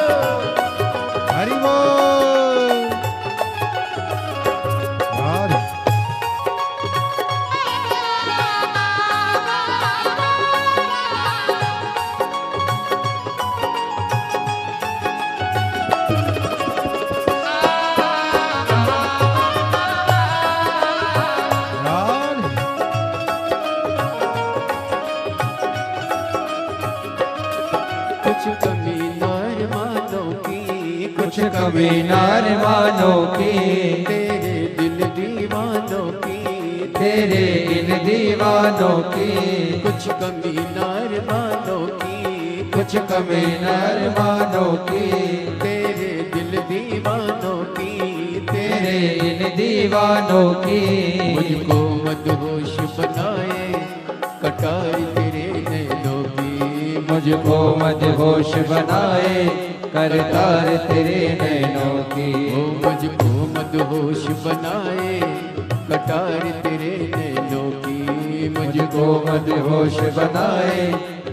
हरि बोल। राधे राधे कुछ कमी नारमानों की, कुछ कभी नार मानो की, तेरे दिल दीवानों की, तेरे इन दीवानों की, कुछ कमी नारमानों की, कुछ कभी नार मानो की, तेरे दिल दीवानों की, तेरे इन दीवानों की। मुझको मदहोश बनाए कटार तेरे नैनों की, मुझको मदहोश बनाए करतार तेरे नैनों की, ओ मुझको मदहोश बनाए कटार तेरे नैनों की, मुझको मदहोश बनाए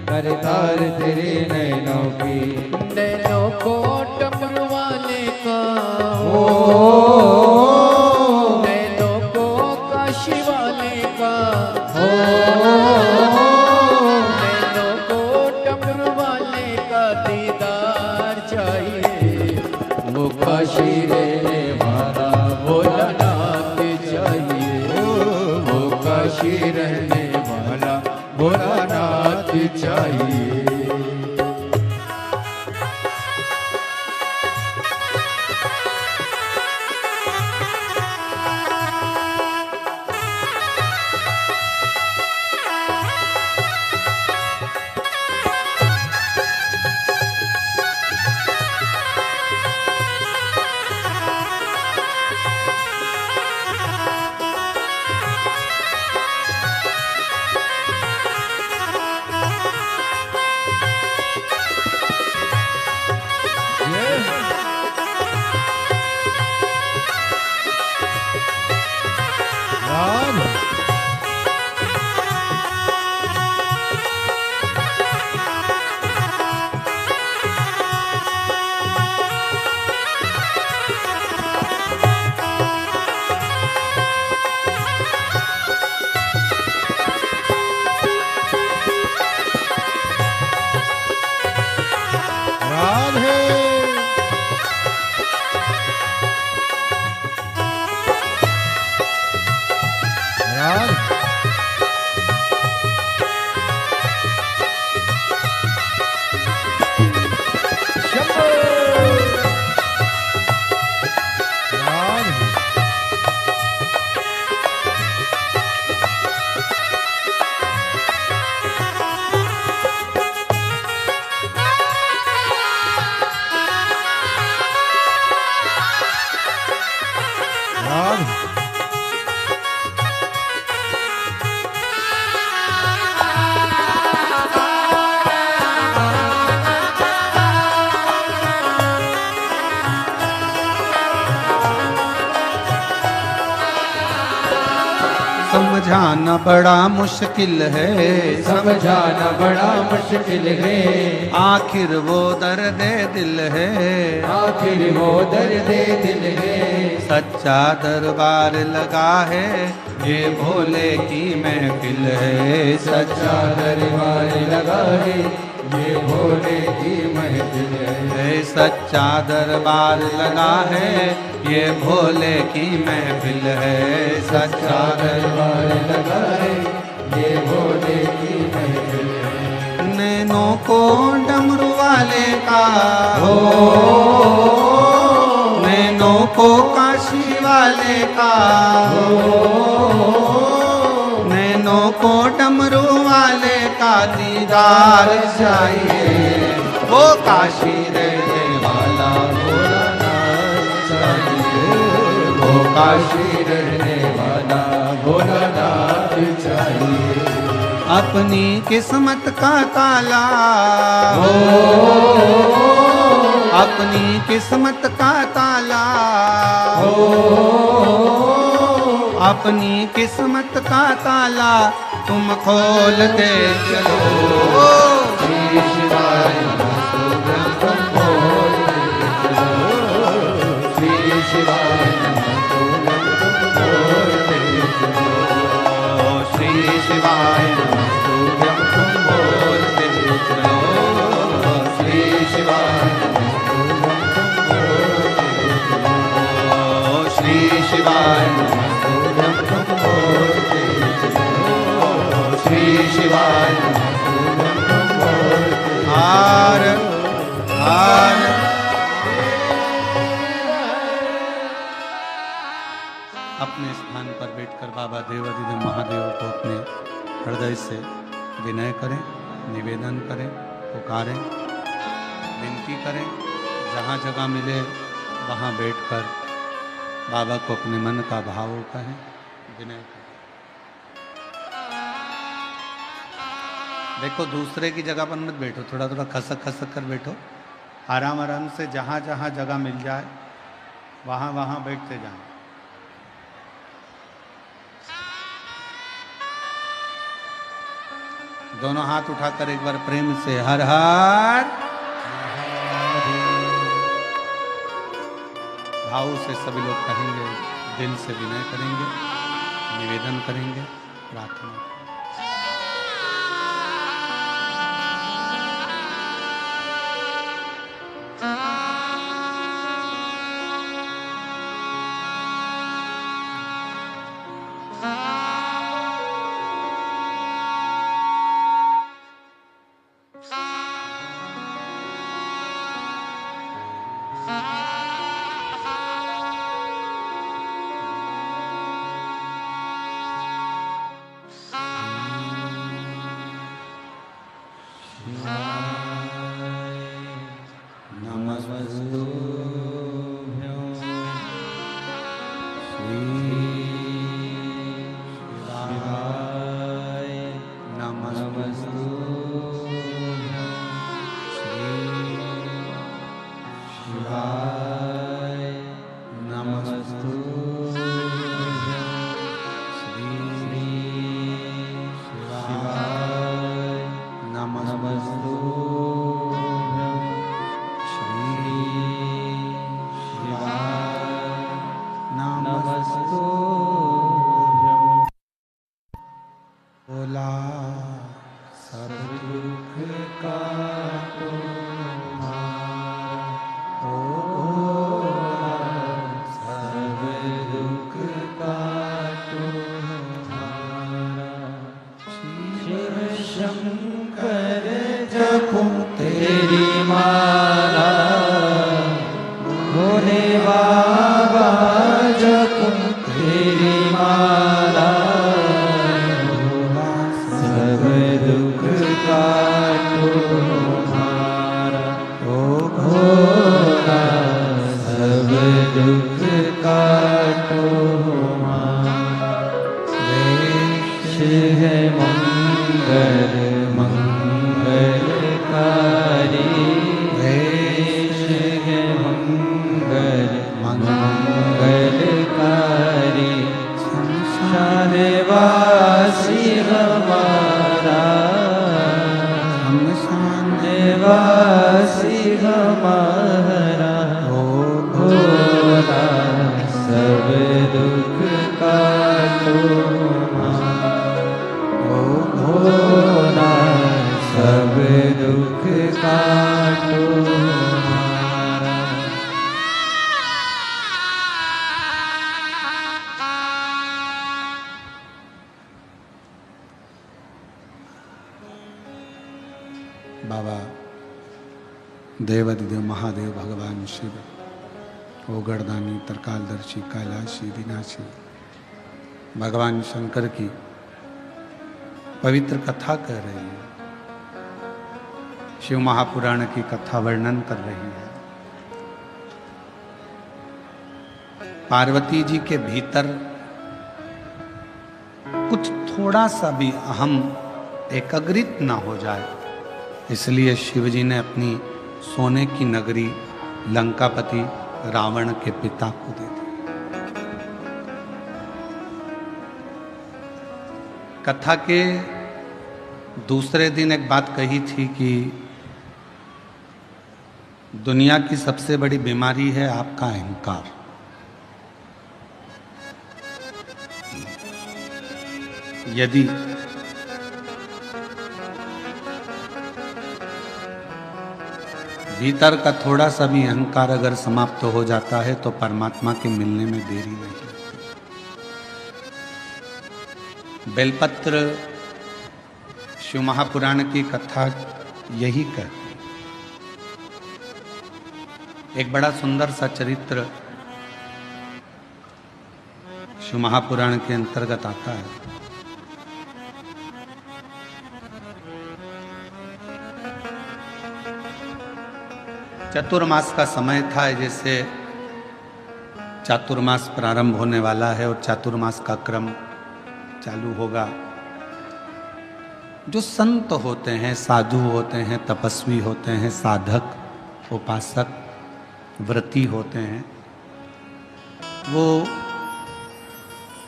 करतार तेरे नैनों की। नैनों को डमरू वाले का ओ नैनों को काशी वाले का, ओ नैनों को डमरू वाले का दीदार चाहिए, वो काशी रहने वाला भोलानाथ चाहिए, वो काशी रहने वाला भोलानाथ राधे राधे शंभो राधे राधे समझाना बड़ा मुश्किल है, समझाना बड़ा मुश्किल है, आखिर वो दर्द दिल है, आखिर वो दर्द दिल है, सच्चा दरबार लगा है, ये भोले की महफिल है, सच्चा दरबार लगा है, ये भोले की महफिल है, सच्चा दरबार लगा है, ये भोले की महफिल है, सच्चा दरबार लगा है, ये भोले की महफिल है। नैनों को डमरू वाले का हो नैनों को काशी वाले का नैनों को डमरू वाले का दीदार चाहिए, वो काशी रहने वाला भोलानाथ चाहिए, वो काशी रहने वाला भोलानाथ चाहिए। अपनी किस्मत का ताला हो अपनी किस्मत का ताला हो अपनी किस्मत का ताला तुम खोल दे चलो, श्री शिवाय नमः तुम बोलते चलो, श्री शिवाय नमः तुम बोलते चलो, श्री शिवाय नमस्तुभ्यं तुम बोलते चलो, श्री शिवाय नमः श्री शिवाय तुम बोलते चलो, श्री शिवाय नमः तुम बोलते हार हार अपने स्थान पर बैठकर बाबा देवाधिदेव महादेव को अपने हृदय से विनय करें, निवेदन करें, पुकारें, विनती करें, जहाँ जगह मिले वहाँ बैठकर बाबा को अपने मन का भाव कहें, विनय करें। देखो दूसरे की जगह पर मत बैठो, थोड़ा थोड़ा खसक खसक कर बैठो, आराम आराम से जहाँ जहाँ जगह मिल जाए वहाँ वहाँ बैठते जाएं। दोनों हाथ उठाकर एक बार प्रेम से हर हर भाव से सभी लोग कहेंगे, दिल से विनय करेंगे, निवेदन करेंगे, प्रार्थना। समाहरा भोला सब दुख काटो भोला सब दुख काटो बाबा देवाधिदेव महादेव भगवान शिव ओगरदानी तरकालदर्शी कैलाशी विनाशी भगवान शंकर की पवित्र कथा कह रही है, शिव महापुराण की कथा वर्णन कर रही है। पार्वती जी के भीतर कुछ थोड़ा सा भी अहम एकाग्रित ना हो जाए, इसलिए शिव जी ने अपनी सोने की नगरी लंकापति रावण के पिता को दे दी। कथा के दूसरे दिन एक बात कही थी कि दुनिया की सबसे बड़ी बीमारी है आपका अहंकार। यदि भीतर का थोड़ा सा भी अहंकार अगर समाप्त हो जाता है तो परमात्मा के मिलने में देरी नहीं। बेलपत्र शिव महापुराण की कथा यही कहती है। एक बड़ा सुंदर सा चरित्र शिव महापुराण के अंतर्गत आता है। चतुर्मास का समय था, जैसे चातुर्मास प्रारंभ होने वाला है और चातुर्मास का क्रम चालू होगा। जो संत होते हैं, साधु होते हैं, तपस्वी होते हैं, साधक, उपासक, व्रती होते हैं, वो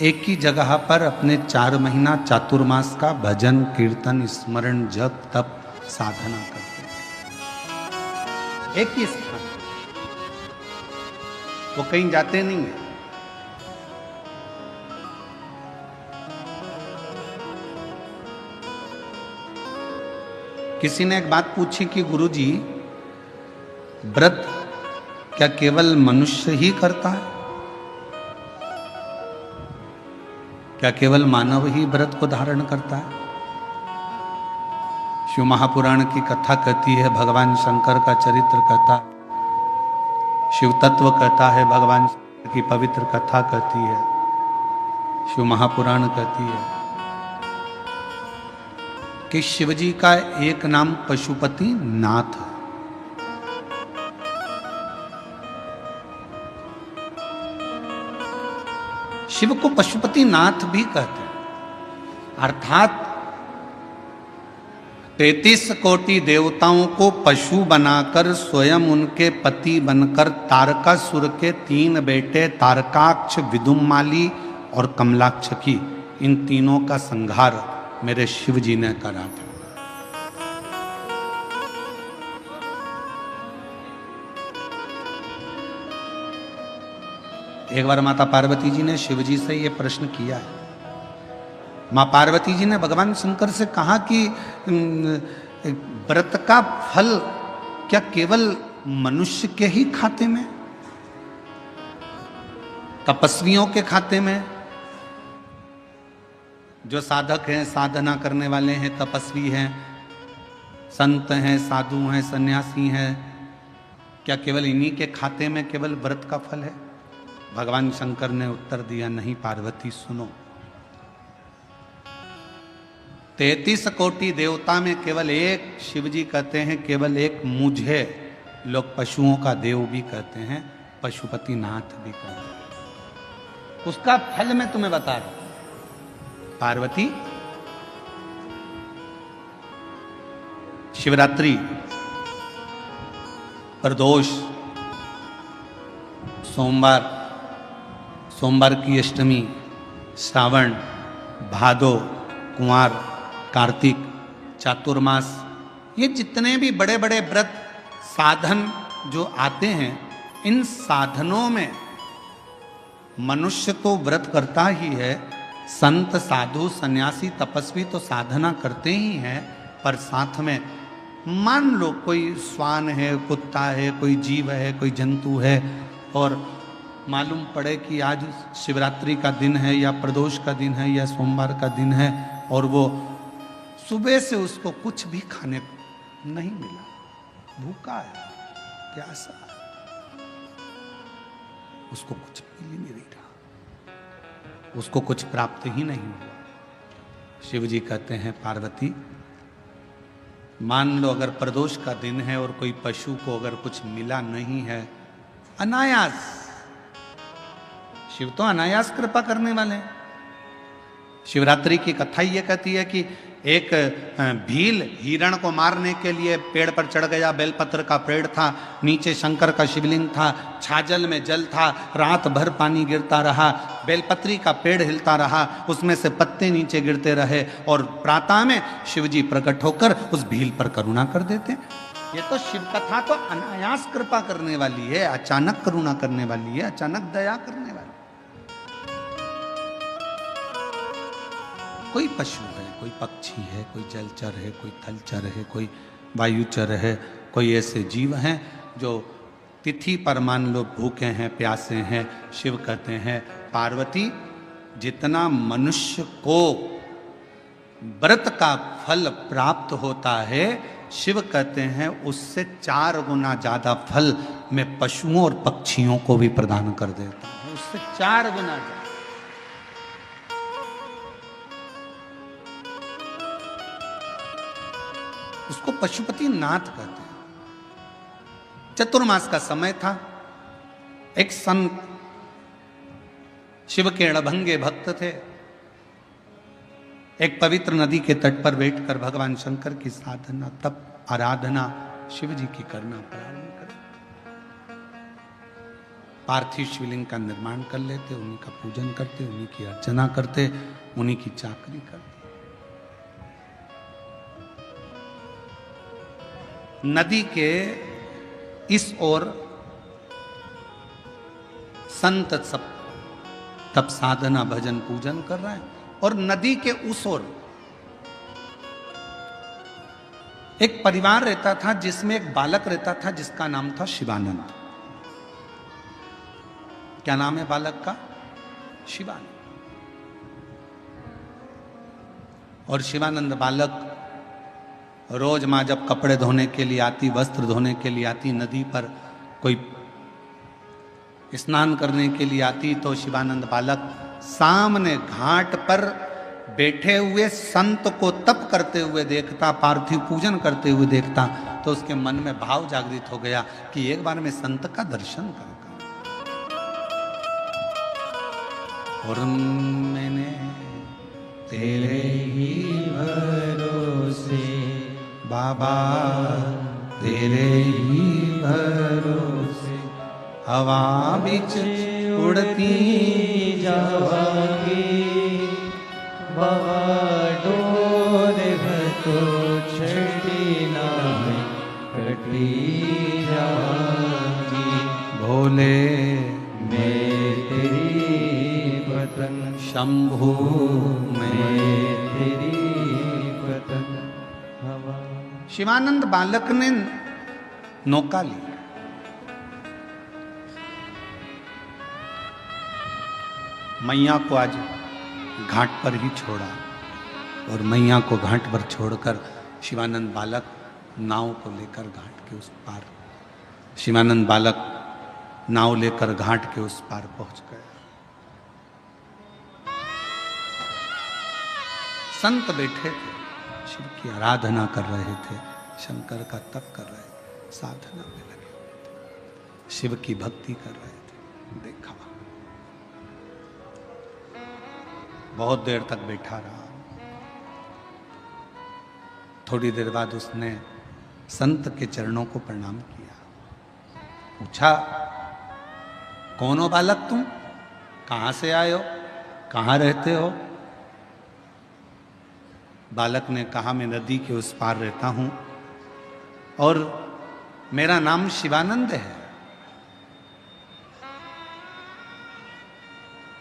एक ही जगह पर अपने 4 महीना चातुर्मास का भजन, कीर्तन, स्मरण, जप, तप, साधना करते हैं एक ही स्थान। वो कहीं जाते नहीं है। किसी ने एक बात पूछी कि गुरुजी, व्रत क्या केवल मनुष्य ही करता है? क्या केवल मानव ही व्रत को धारण करता है? शिव महापुराण की कथा कहती है, भगवान शंकर का चरित्र कहता, शिव तत्व कहता है, भगवान शंकर की पवित्र कथा कहती है, शिव महापुराण कहती है कि शिवजी का एक नाम पशुपति नाथ है। शिव को पशुपति नाथ भी कहते हैं, अर्थात 33 कोटि देवताओं को पशु बनाकर स्वयं उनके पति बनकर तारकासुर के 3 बेटे तारकाक्ष, विदुमाली और कमलाक्ष की, इन तीनों का संहार मेरे शिव जी ने करा था। एक बार माता पार्वती जी ने शिव जी से ये प्रश्न किया है। मां पार्वती जी ने भगवान शंकर से कहा कि व्रत का फल क्या केवल मनुष्य के ही खाते में, तपस्वियों के खाते में? जो साधक हैं, साधना करने वाले हैं, तपस्वी हैं, संत हैं, साधु हैं, सन्यासी हैं, क्या केवल इन्हीं के खाते में केवल व्रत का फल है? भगवान शंकर ने उत्तर दिया, नहीं पार्वती सुनो, 33 कोटि देवता में केवल एक शिव जी कहते हैं, केवल एक मुझे लोग पशुओं का देव भी कहते हैं, पशुपति नाथ भी कहते हैं। उसका फल मैं तुम्हें बता रहा हूं। पार्वती, शिवरात्रि, प्रदोष, सोमवार की अष्टमी, श्रावण, भादो, कुंवार, कार्तिक, चातुर्मास, ये जितने भी बड़े बड़े व्रत, साधन जो आते हैं, इन साधनों में मनुष्य तो व्रत करता ही है, संत साधु सन्यासी तपस्वी तो साधना करते ही हैं, पर साथ में मान लो कोई स्वान है, कुत्ता है, कोई जीव है, कोई जंतु है, और मालूम पड़े कि आज शिवरात्रि का दिन है या प्रदोष का दिन है या सोमवार का दिन है, और वो सुबह से उसको कुछ भी खाने को नहीं मिला, भूखा है, प्यासा है, उसको कुछ मिल ही नहीं रहा, उसको कुछ प्राप्त ही नहीं हुआ। शिव जी कहते हैं पार्वती, मान लो अगर प्रदोष का दिन है और कोई पशु को अगर कुछ मिला नहीं है, अनायास, शिव तो अनायास कृपा करने वाले हैं। शिवरात्रि की कथा ये कहती है कि एक भील हिरण को मारने के लिए पेड़ पर चढ़ गया, बेलपत्र का पेड़ था, नीचे शंकर का शिवलिंग था, छाजल में जल था, रात भर पानी गिरता रहा, बेलपत्री का पेड़ हिलता रहा, उसमें से पत्ते नीचे गिरते रहे, और प्रातः में शिव जी प्रकट होकर उस भील पर करुणा कर देते। ये तो शिव कथा तो अनायास कृपा करने वाली है, अचानक करुणा करने वाली है, अचानक दया करने वाली। कोई पशु है, कोई पक्षी है, कोई जलचर है, कोई थलचर है, कोई वायुचर है, कोई ऐसे जीव हैं जो तिथि पर मान लो भूखे हैं, प्यासे हैं, शिव कहते हैं पार्वती, जितना मनुष्य को व्रत का फल प्राप्त होता है, शिव कहते हैं उससे 4 गुना ज्यादा फल मैं पशुओं और पक्षियों को भी प्रदान कर देता हूं, उससे 4 गुना ज्यादा। उसको पशुपति नाथ कहते हैं। चतुर्मास का समय था, एक संत शिव के अड़भंगे भक्त थे, एक पवित्र नदी के तट पर बैठकर भगवान शंकर की साधना, तप, आराधना शिव जी की करना प्रारंभ कर, पार्थिव शिवलिंग का निर्माण कर लेते, उन्हीं का पूजन करते, उन्हीं की अर्चना करते, उन्हीं की चाकरी करते। नदी के इस ओर संत सब तप साधना भजन पूजन कर रहे हैं, और नदी के उस ओर एक परिवार रहता था जिसमें एक बालक रहता था जिसका नाम था शिवानंद। क्या नाम है बालक का? शिवानंद। और शिवानंद बालक रोज माँ जब कपड़े धोने के लिए आती, वस्त्र धोने के लिए आती, नदी पर कोई स्नान करने के लिए आती, तो शिवानंद बालक सामने घाट पर बैठे हुए संत को तप करते हुए देखता, पार्थिव पूजन करते हुए देखता, तो उसके मन में भाव जागृत हो गया कि एक बार मैं संत का दर्शन करूंगा। और मैंने तेरे ही भरोसे बाबा, तेरे ही भरोसे हवा बिच उड़ती जावांगी, बाबा डोर तो छड़ी ना कटी जाएगी, भोले मैं तेरी पतंग, शंभू मैं तेरी पतंग हवा। शिवानंद बालक ने नौका ली, मैया को आज घाट पर ही छोड़ा, और मैया को घाट पर छोड़कर शिवानंद बालक नाव को लेकर घाट के उस पार, शिवानंद बालक नाव लेकर घाट के उस पार पहुंच गया। संत बैठे थे, शिव की आराधना कर रहे थे, शंकर का तप कर रहे थे, साधना में लगे थे, शिव की भक्ति कर रहे थे। देखा बहुत देर तक बैठा रहा। थोड़ी देर बाद उसने संत के चरणों को प्रणाम किया, पूछा, कौन हो बालक तुम? कहां से आए हो? कहां रहते हो? बालक ने कहा, मैं नदी के उस पार रहता हूं और मेरा नाम शिवानंद है।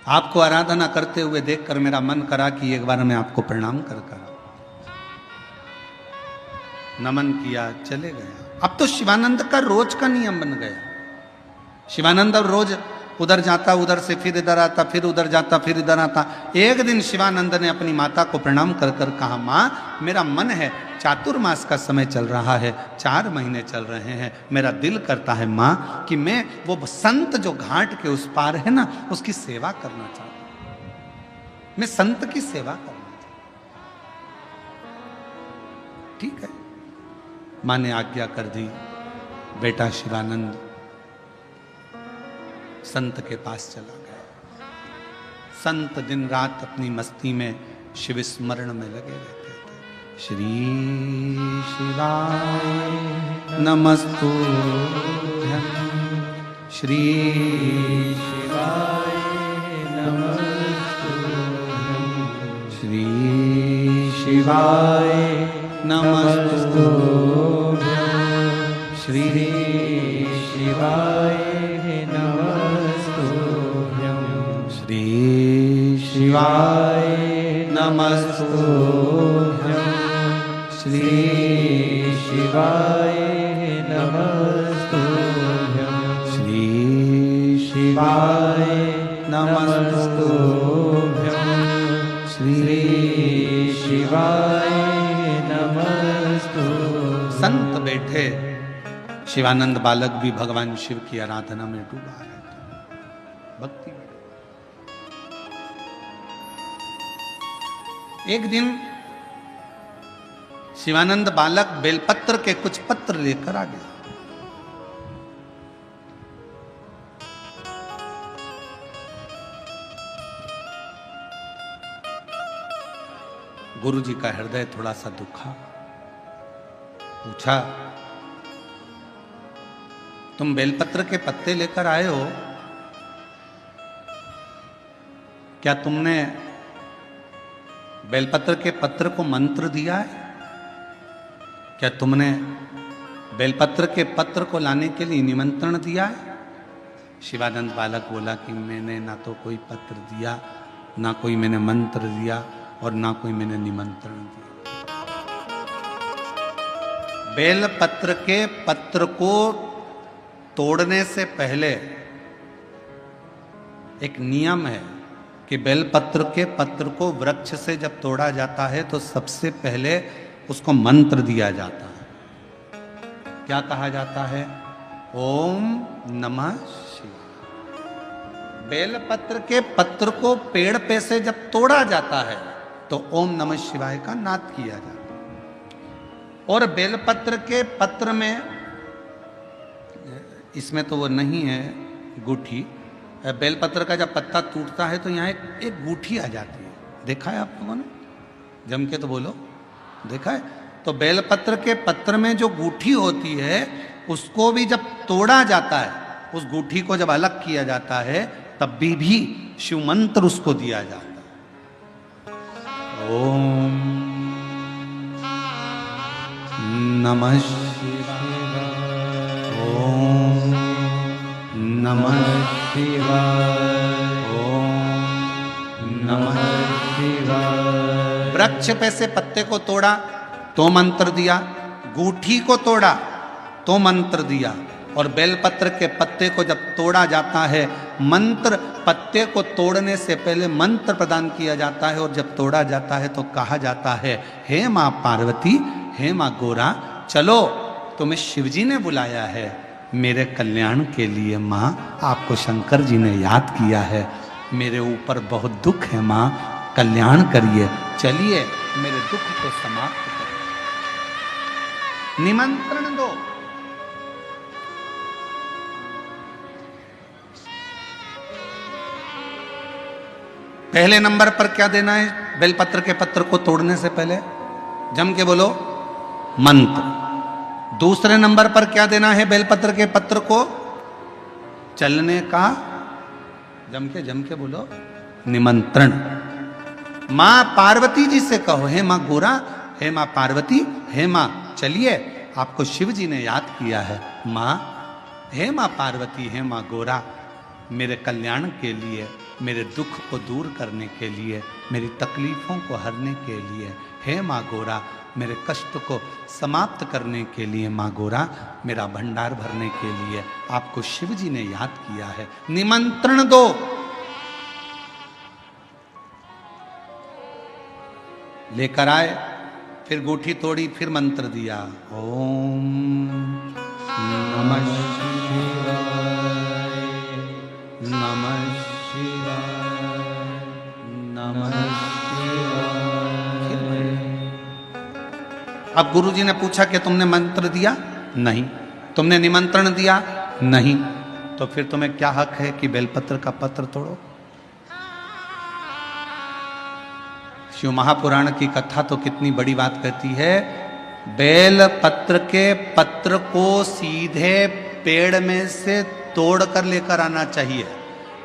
आपको आराधना करते हुए देखकर मेरा मन करा कि एक बार मैं आपको प्रणाम कर नमन किया, चले गए। अब तो शिवानंद का रोज का नियम बन गया। शिवानंद अब रोज उधर जाता, उधर से फिर इधर आता, फिर उधर जाता, फिर इधर आता। एक दिन शिवानंद ने अपनी माता को प्रणाम कर कर कहा, माँ मेरा मन है, चातुर्मास का समय चल रहा है, 4 महीने चल रहे हैं, मेरा दिल करता है माँ कि मैं वो संत जो घाट के उस पार है ना, उसकी सेवा करना चाहता हूं, मैं संत की सेवा करना चाहता हूं। ठीक है, माँ ने आज्ञा कर दी। बेटा शिवानंद संत के पास चला गया। संत दिन रात अपनी मस्ती में शिव स्मरण में लगे रहते थे। श्री शिवाय नमस्तुभ्यं, श्री शिवाय नमस्तुभ्यं, श्री शिवाय नमस्तुभ्यं, श्री शिवाय श्री शिवाय नमस्तुभ्यं, श्री शिवाय नमस्तुभ्यं, श्री शिवाय नमस्तुभ्यं, श्री शिवाय नमस्तुभ्यं। संत बैठे, शिवानंद बालक भी भगवान शिव की आराधना में डूबा रहता, भक्ति। एक दिन शिवानंद बालक बेलपत्र के कुछ पत्र लेकर आ गया। गुरुजी का हृदय थोड़ा सा दुखा। पूछा, तुम बेलपत्र के पत्ते लेकर आए हो, क्या तुमने बेलपत्र के पत्र को मंत्र दिया है? क्या तुमने बेलपत्र के पत्र को लाने के लिए निमंत्रण दिया है? शिवानंद बालक बोला कि मैंने ना तो कोई पत्र दिया, ना कोई मैंने मंत्र दिया, और ना कोई मैंने निमंत्रण दिया। बेलपत्र के पत्र को तोड़ने से पहले एक नियम है कि बेलपत्र के पत्र को वृक्ष से जब तोड़ा जाता है तो सबसे पहले उसको मंत्र दिया जाता है। क्या कहा जाता है? ओम नमः शिवाय। बेलपत्र के पत्र को पेड़ पे से जब तोड़ा जाता है तो ओम नमः शिवाय का नाद किया जाता है। और बेलपत्र के पत्र में, इसमें तो वो नहीं है गूठी, बेलपत्र का जब पत्ता टूटता है तो यहाँ एक गूठी आ जाती है। देखा है आप लोगों ने? जम के तो बोलो, देखा है? तो बेलपत्र के पत्र में जो गूठी होती है उसको भी जब तोड़ा जाता है, उस गूठी को जब अलग किया जाता है तब भी शिव मंत्र उसको दिया जाता है। ओम नमः शिवाय, ओम नमः शिवाय, ओम नमः शिवाय। वृक्ष पे से पत्ते को तोड़ा तो मंत्र दिया, गूठी को तोड़ा तो मंत्र दिया, और बेलपत्र के पत्ते को जब तोड़ा जाता है, मंत्र पत्ते को तोड़ने से पहले मंत्र प्रदान किया जाता है, और जब तोड़ा जाता है तो कहा जाता है, हे माँ पार्वती, हे माँ गोरा, चलो तुम्हें शिवजी ने बुलाया है मेरे कल्याण के लिए। माँ, आपको शंकर जी ने याद किया है, मेरे ऊपर बहुत दुख है माँ, कल्याण करिए, चलिए मेरे दुख को समाप्त करिए, निमंत्रण दो। पहले नंबर पर क्या देना है बेलपत्र के पत्र को तोड़ने से पहले? जम के बोलो, मंत्र। दूसरे नंबर पर क्या देना है बेलपत्र के पत्र को चलने का? जम के बोलो, निमंत्रण। मां पार्वती जी से कहो, हे मां गोरा, हे मां पार्वती, हे मां चलिए आपको शिव जी ने याद किया है। माँ, हे माँ पार्वती, हे माँ गौरा, मेरे कल्याण के लिए, मेरे दुख को दूर करने के लिए, मेरी तकलीफों को हरने के लिए, हे माँ गौरा, मेरे कष्ट को समाप्त करने के लिए, माँ गौरा, मेरा भंडार भरने के लिए आपको शिव जी ने याद किया है, निमंत्रण दो। लेकर आए, फिर गूठी तोड़ी, फिर मंत्र दिया, ओम नमः शिवाय, नमः शिवाय, नमः शिवाय। अब गुरुजी ने पूछा कि तुमने मंत्र दिया? नहीं। तुमने निमंत्रण दिया? नहीं। तो फिर तुम्हें क्या हक है कि बेलपत्र का पत्र तोड़ो? शिव महापुराण की कथा तो कितनी बड़ी बात कहती है, बेल पत्र के पत्र को सीधे पेड़ में से तोड़ कर लेकर आना चाहिए।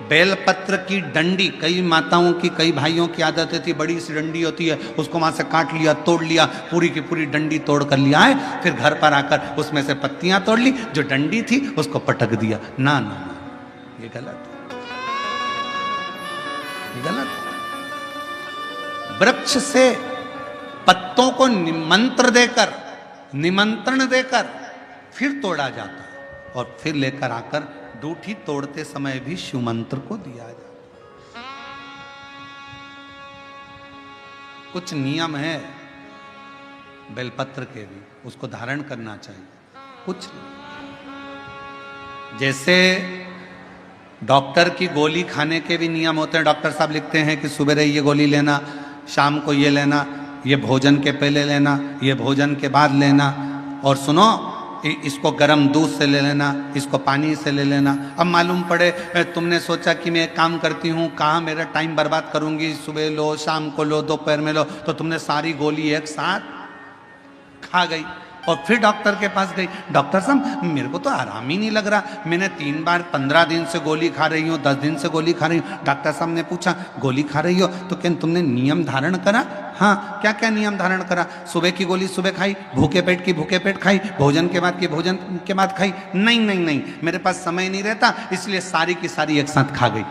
बेल पत्र की डंडी, कई माताओं की, कई भाइयों की आदत होती है, बड़ी सी डंडी होती है, उसको वहां से काट लिया, तोड़ लिया, पूरी की पूरी डंडी तोड़ कर लिया है, फिर घर पर आकर उसमें से पत्तियां तोड़ ली, जो डंडी थी उसको पटक दिया। ना ना ना, ये गलत है, ये गलत है। वृक्ष से पत्तों को निमंत्रण देकर फिर तोड़ा जाता है, और फिर लेकर आकर दूठी तोड़ते समय भी शिव मंत्र को दिया जाता। कुछ नियम है बेलपत्र के भी, उसको धारण करना चाहिए। कुछ जैसे डॉक्टर की गोली खाने के भी नियम होते हैं। डॉक्टर साहब लिखते हैं कि सुबह ये गोली लेना, शाम को ये लेना, ये भोजन के पहले लेना, ये भोजन के बाद लेना, और सुनो इसको गर्म दूध से ले लेना, इसको पानी से ले लेना। अब मालूम पड़े तुमने सोचा कि मैं एक काम करती हूँ, कहाँ मेरा टाइम बर्बाद करूँगी, सुबह लो, शाम को लो, दोपहर में लो, तो तुमने सारी गोली एक साथ खा गई और फिर डॉक्टर के पास गई, डॉक्टर साहब मेरे को तो आराम ही नहीं लग रहा, मैंने 3 बार 15 दिन से गोली खा रही हूँ, 10 दिन से गोली खा रही हूँ। डॉक्टर साहब ने पूछा गोली खा रही हो तो क्या तुमने नियम धारण करा? हाँ, क्या क्या नियम धारण करा? सुबह की गोली सुबह खाई, भूखे पेट की भूखे पेट खाई, भोजन के बाद की भोजन के बाद खाई? नहीं नहीं नहीं, मेरे पास समय नहीं रहता, इसलिए सारी की सारी एक साथ खा गई।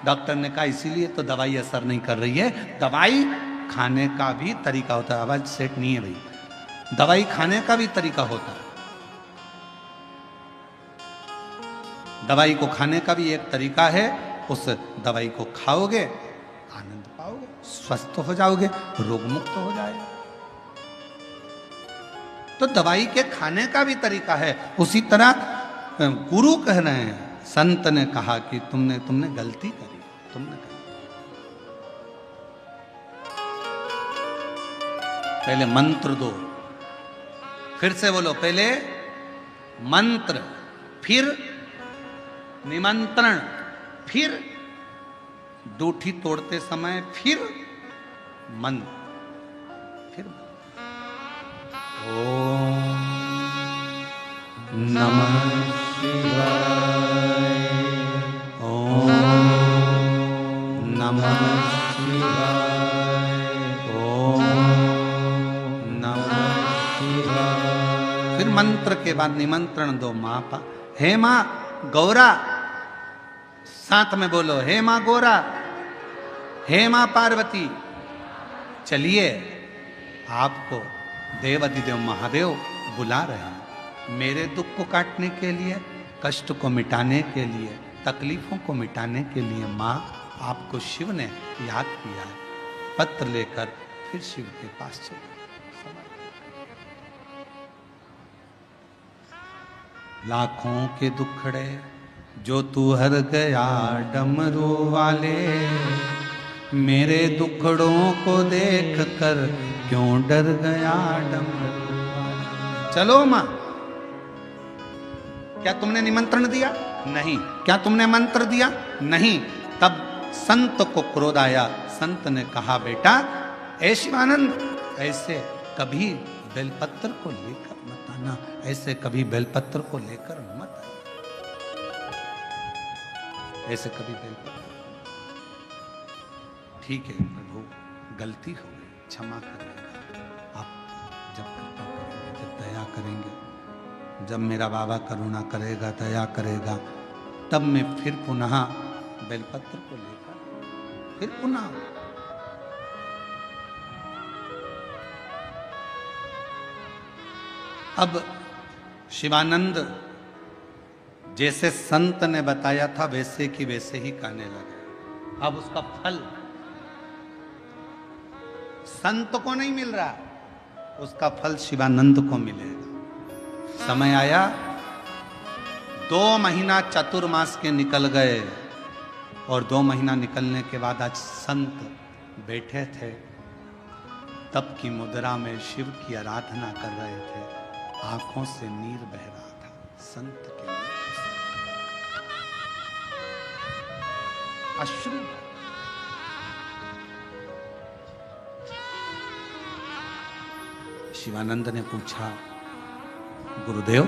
डॉक्टर ने कहा इसीलिए तो दवाई असर नहीं कर रही है। दवाई खाने का भी तरीका होता है। आवाज सेट नहीं है भाई। दवाई खाने का भी तरीका होता है। दवाई को खाने का भी एक तरीका है। उस दवाई को खाओगे, आनंद पाओगे, स्वस्थ हो जाओगे, रोग मुक्त हो जाएगा। तो दवाई के खाने का भी तरीका है। उसी तरह गुरु कह रहे हैं, संत ने कहा कि तुमने गलती करी, तुमने पहले मंत्र दो, फिर से बोलो, पहले मंत्र, फिर निमंत्रण, फिर दूठी तोड़ते समय फिर मंत्र, फिर ओम नमः शिवाय, ओम नमः शिवाय, ओम नमः शिवाय। फिर मंत्र के बाद निमंत्रण दो। माँ पा, हे माँ गौरा, साथ में बोलो, हे माँ गौरा, हे माँ पार्वती, चलिए आपको देव अधिदेव महादेव बुला रहे हैं मेरे दुख को काटने के लिए, कष्ट को मिटाने के लिए, तकलीफों को मिटाने के लिए। माँ आपको शिव ने याद किया है। पत्र लेकर फिर शिव के पास चले। लाखों के दुखड़े जो तू हर गया डमरू वाले, मेरे दुखड़ों को देख कर क्यों डर गया डमरू वाले। चलो माँ, क्या तुमने निमंत्रण दिया? नहीं। क्या तुमने मंत्र दिया? नहीं। तब संत को क्रोध आया। संत ने कहा, बेटा ऐ शिवानंद, ऐसे कभी बेलपत्र को लेकर मत आना, ऐसे कभी बेलपत्र को लेकर मत आना, ऐसे कभी बेलपत्र। ठीक है प्रभु, गलती हो गई, क्षमा करेंगे। आप जब कृपा करेंगे, जब दया करेंगे जब मेरा बाबा करुणा करेगा, दया करेगा, तब मैं फिर पुनः बेलपत्र को लेकर फिर पुनः अब शिवानंद जैसे संत ने बताया था वैसे की वैसे ही कहने लगे। अब उसका फल संत को नहीं मिल रहा, उसका फल शिवानंद को मिलेगा। समय आया, 2 महीना चतुर्मास के निकल गए और 2 महीना निकलने के बाद आज संत बैठे थे, तब की मुद्रा में शिव की आराधना कर रहे थे। आंखों से नीर बह रहा था संत के मुख से, अश्रु। शिवानंद ने पूछा, गुरुदेव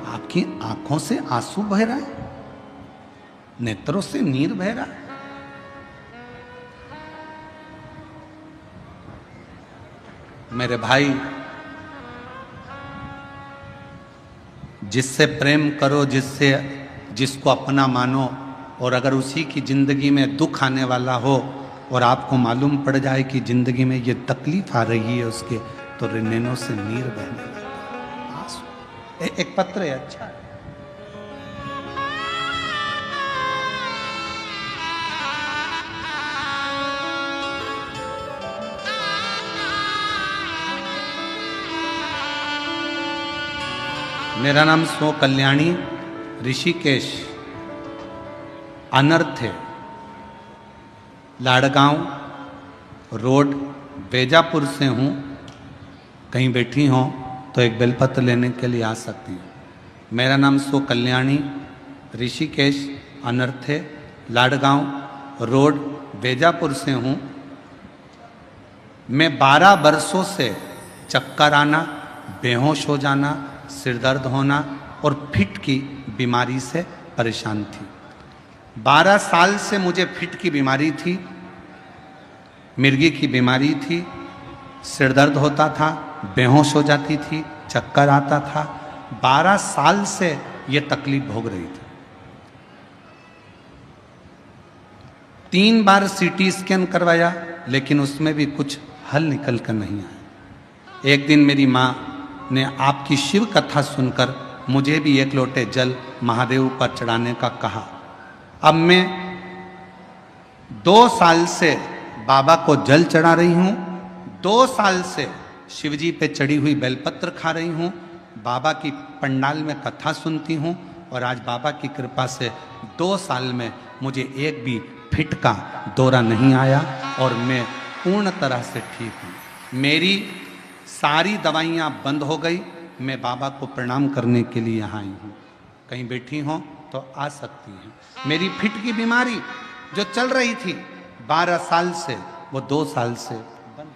आपकी आंखों से आंसू बह रहा है, नेत्रों से नीर बह रहा है? मेरे भाई, जिससे प्रेम करो, जिसको अपना मानो, और अगर उसी की जिंदगी में दुख आने वाला हो और आपको मालूम पड़ जाए कि जिंदगी में ये तकलीफ आ रही है उसके, तो नैनों से नीर बहने लगता है, आंसू। एक पत्र है, अच्छा है। मेरा नाम स्व कल्याणी ऋषिकेश अनर्थ है, लाड़गांव रोड बेजापुर से हूँ। कहीं बैठी हो तो एक बेलपत्र लेने के लिए आ सकती हैं। मेरा नाम स्व कल्याणी ऋषिकेश अनर्थ है, लाड़गांव रोड बेजापुर से हूँ। मैं 12 वर्षों से चक्कर आना, बेहोश हो जाना, सिर दर्द होना और फिट की बीमारी से परेशान थी। 12 साल से मुझे फिट की बीमारी थी, मिर्गी की बीमारी थी, सिर दर्द होता था, बेहोश हो जाती थी, चक्कर आता था। 12 साल से ये तकलीफ भोग रही थी। 3 बार सीटी स्कैन करवाया, लेकिन उसमें भी कुछ हल निकल कर नहीं आया। एक दिन मेरी माँ ने आपकी शिव कथा सुनकर मुझे भी 1 लोटे जल महादेव पर चढ़ाने का कहा। अब मैं 2 साल से बाबा को जल चढ़ा रही हूँ, 2 साल से शिवजी पे चढ़ी हुई बेलपत्र खा रही हूँ, बाबा की पंडाल में कथा सुनती हूँ, और आज बाबा की कृपा से 2 साल में मुझे एक भी फिट का दौरा नहीं आया और मैं पूर्ण तरह से ठीक हूँ। मेरी सारी दवाइयाँ बंद हो गई। मैं बाबा को प्रणाम करने के लिए यहाँ आई हूँ। कहीं बैठी हो तो आ सकती हैं। मेरी फिट की बीमारी जो चल रही थी 12 साल से, वो 2 साल से बंद।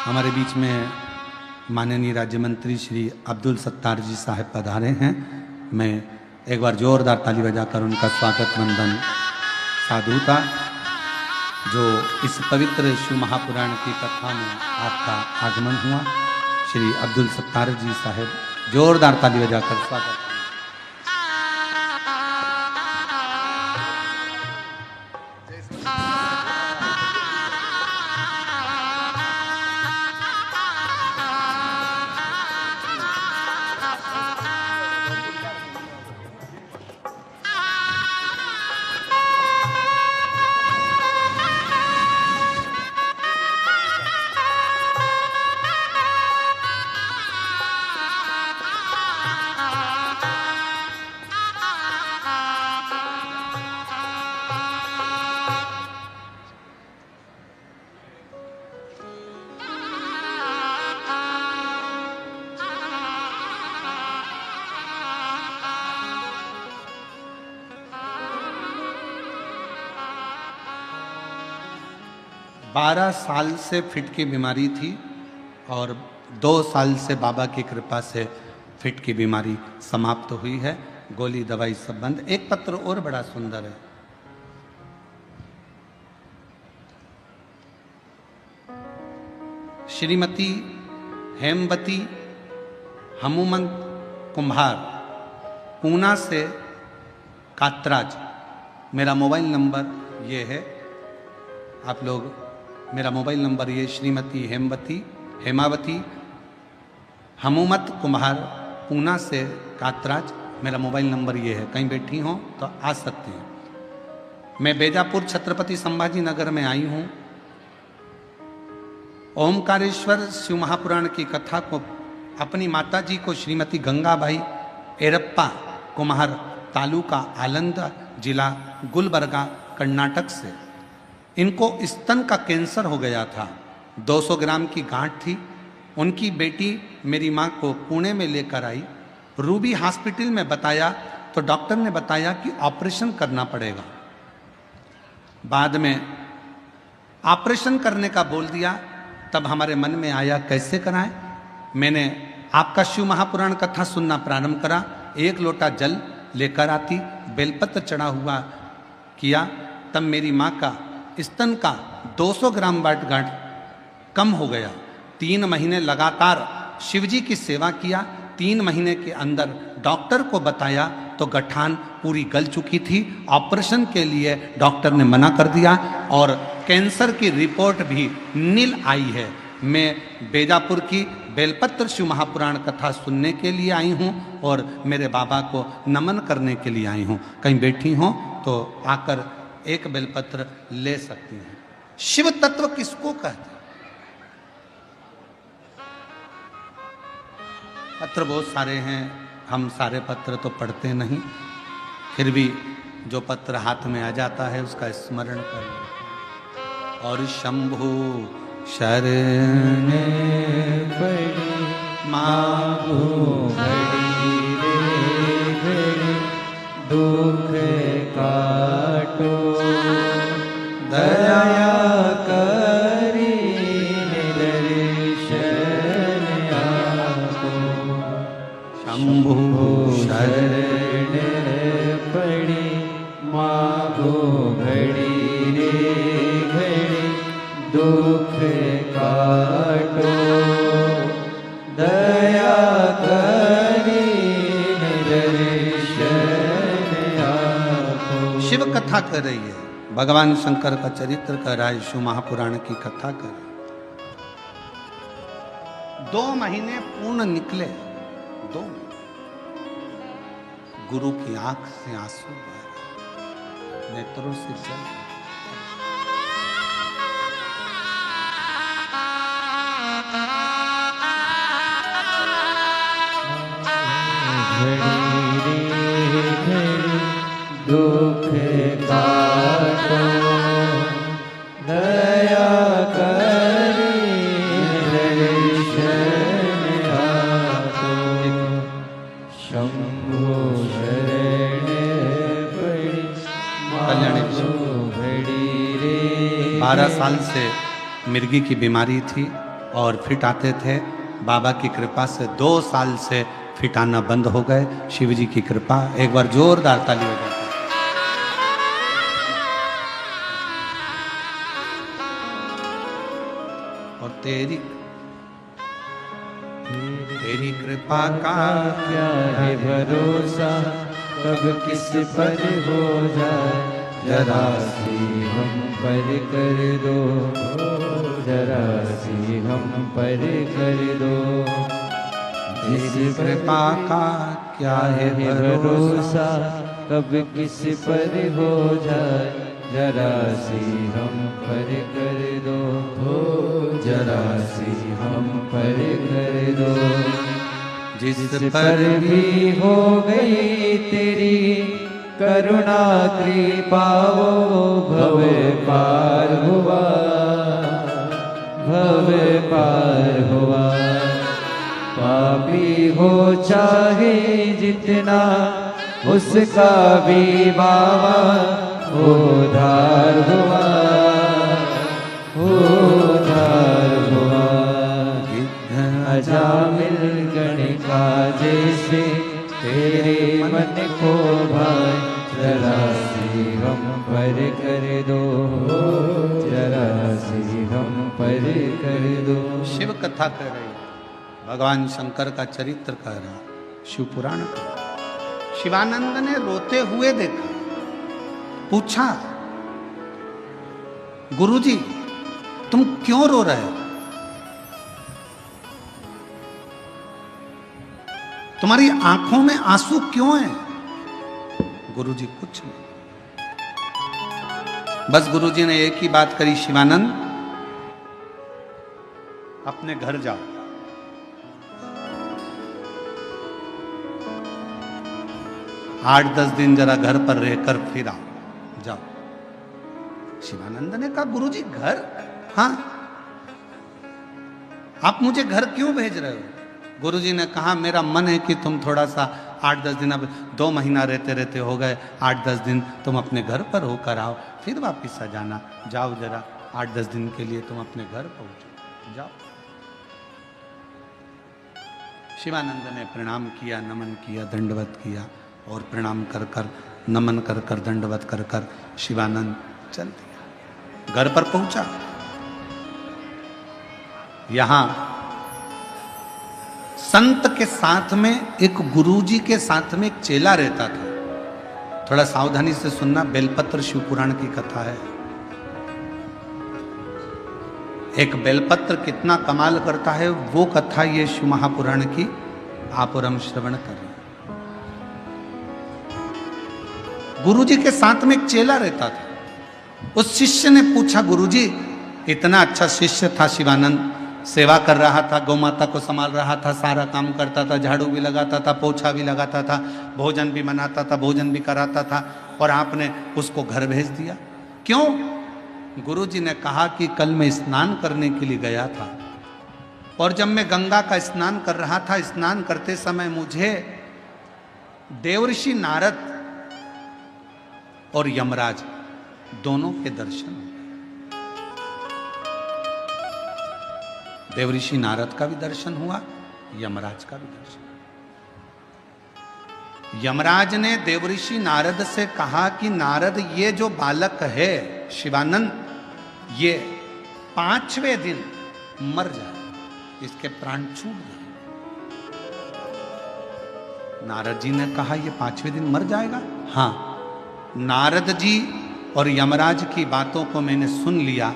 हमारे बीच में माननीय राज्य मंत्री श्री अब्दुल सत्तार जी साहब पधारे हैं। मैं एक बार जोरदार ताली बजाकर उनका स्वागत वंदन साधुता, जो इस पवित्र शिव महापुराण की कथा में आपका आगमन हुआ। श्री अब्दुल सत्तार जी साहब, जोरदार ताली बजाकर स्वागत। बारह साल से फिट की बीमारी थी और 2 साल से बाबा की कृपा से फिट की बीमारी समाप्त हुई है। गोली दवाई सब बंद। एक पत्र और बड़ा सुंदर है। श्रीमती हेमवती हनुमंत कुम्हार, पूना से कातराज। मेरा मोबाइल नंबर ये है, आप लोग मेरा मोबाइल नंबर ये, श्रीमती हेमावती हनुमंत कुम्हार, पूना से कातराज, मेरा मोबाइल नंबर ये है। कहीं बैठी हो तो आ सकते हैं। मैं बेजापुर छत्रपति संभाजी नगर में आई हूँ। ओमकारेश्वर शिव महापुराण की कथा को अपनी माता जी को श्रीमती गंगाबाई एरप्पा कुम्हार, तालुका आलंद, जिला गुलबर्गा, कर्नाटक से, इनको स्तन का कैंसर हो गया था। 200 ग्राम की गांठ थी। उनकी बेटी मेरी माँ को पुणे में लेकर आई। रूबी हॉस्पिटल में बताया तो डॉक्टर ने बताया कि ऑपरेशन करना पड़ेगा। बाद में ऑपरेशन करने का बोल दिया। तब हमारे मन में आया कैसे कराएं। मैंने आपका शिव महापुराण कथा सुनना प्रारंभ करा। 1 लोटा जल लेकर आती, बेलपत्र चढ़ा हुआ किया। तब मेरी माँ का स्तन का 200 ग्राम गांठ कम हो गया। 3 महीने लगातार शिवजी की सेवा किया। 3 महीने के अंदर डॉक्टर को बताया तो गठान पूरी गल चुकी थी। ऑपरेशन के लिए डॉक्टर ने मना कर दिया और कैंसर की रिपोर्ट भी नील आई है। मैं बेजापुर की बेलपत्र शिव महापुराण कथा सुनने के लिए आई हूँ और मेरे बाबा को नमन करने के लिए आई हूँ। कहीं बैठी हो तो आकर एक बेलपत्र ले सकती हैं। शिव तत्व किसको कहते हैं? पत्र बहुत सारे हैं, हम सारे पत्र तो पढ़ते नहीं, फिर भी जो पत्र हाथ में आ जाता है उसका स्मरण कर लेते हैं। और शंभु शरण पड़ी मांगो घड़ी रे घड़ी, दुख काटो दया करी दर्शन आपो। शंभु शरण पड़ी मांगो घड़ी रे घड़ी, दुख काटो दया करी दर्शन आपो। शिव कथा कर रही है, भगवान शंकर का चरित्र कर रहा है, शिव महापुराण की कथा कर। 2 महीने पूर्ण निकले। 2 गुरु की आंख से आंसू बह रहे, नेत्रों से जल। घड़ी रे घड़ी दुख काटो दया करी दर्शन आपो। शंभो शरण पड़ी मांगो घड़ी रे। 12 साल से मिर्गी की बीमारी थी और फिट आते थे। बाबा की कृपा से 2 साल से फिट आना बंद हो गए। शिव जी की कृपा। एक बार जोरदार ताली बजाते हैं। और तेरी कृपा का क्या है भरोसा, कब किस पर हो जाए, जरा सी हम पर कर दो, जरा सी हम पर कर दो। जिस कृपा का क्या है भरोसा, कब किस पर हो जाए, जरा सी हम पर कर दो, जरा सी हम पर कर दो। जिस पर भी हो गई तेरी करुणा कृपा, वो भव पार हुआ, भव पार हुआ। पापी हो चाहे जितना, उसका भी बाबा उद्धार हुआ, उद्धार हुआ। अजामिल गणिका जैसे तेरे मन को भाए, जरा सी हम पर कर दो, जरा सी हम पर कर दो। शिव कथा कह रही, भगवान शंकर का चरित्र कह रहा, शिव पुराण का। शिवानंद ने रोते हुए देखा, पूछा, गुरुजी तुम क्यों रो रहे हो? तुम्हारी आंखों में आंसू क्यों हैं? गुरुजी कुछ नहीं। बस गुरुजी ने एक ही बात करी, शिवानंद अपने घर जाओ। आठ 10 दिन जरा घर पर रहकर फिर आओ, जाओ। शिवानंद ने कहा, गुरुजी घर? हाँ, आप मुझे घर क्यों भेज रहे हो? गुरुजी ने कहा, मेरा मन है कि तुम थोड़ा सा 8-10 दिन, अब 2 महीना रहते रहते हो गए, 8-10 दिन तुम अपने घर पर होकर आओ, फिर वापिस आ जाना। जाओ जरा 8-10 दिन के लिए तुम अपने घर पहुंचो, जाओ। शिवानंद ने प्रणाम किया, नमन किया, दंडवत किया, और प्रणाम कर कर, नमन कर कर, दंडवत कर कर शिवानंद चल दिया। घर पर पहुंचा। यहां संत के साथ में, एक गुरुजी के साथ में एक चेला रहता था। थोड़ा सावधानी से सुनना, बेलपत्र शिव पुराण की कथा है। एक बेलपत्र कितना कमाल करता है, वो कथा ये शिव महापुराण की आप और हम श्रवण करें। गुरुजी के साथ में एक चेला रहता था। उस शिष्य ने पूछा, गुरुजी, इतना अच्छा शिष्य था शिवानंद, सेवा कर रहा था, गौ माता को संभाल रहा था, सारा काम करता था, झाड़ू भी लगाता था, पोछा भी लगाता था, भोजन भी बनाता था, भोजन भी कराता था, और आपने उसको घर भेज दिया, क्यों? गुरुजी ने कहा कि कल मैं स्नान करने के लिए गया था, और जब मैं गंगा का स्नान कर रहा था, स्नान करते समय मुझे देवर्षि नारद और यमराज दोनों के दर्शन हुए। देवर्षि नारद का भी दर्शन हुआ, यमराज का भी दर्शन। यमराज ने देवर्षि नारद से कहा कि नारद, ये जो बालक है शिवानंद, ये 5वें दिन मर जाए, इसके प्राण छूट जाए। नारद जी ने कहा, ये 5वें दिन मर जाएगा? हाँ। नारद जी और यमराज की बातों को मैंने सुन लिया।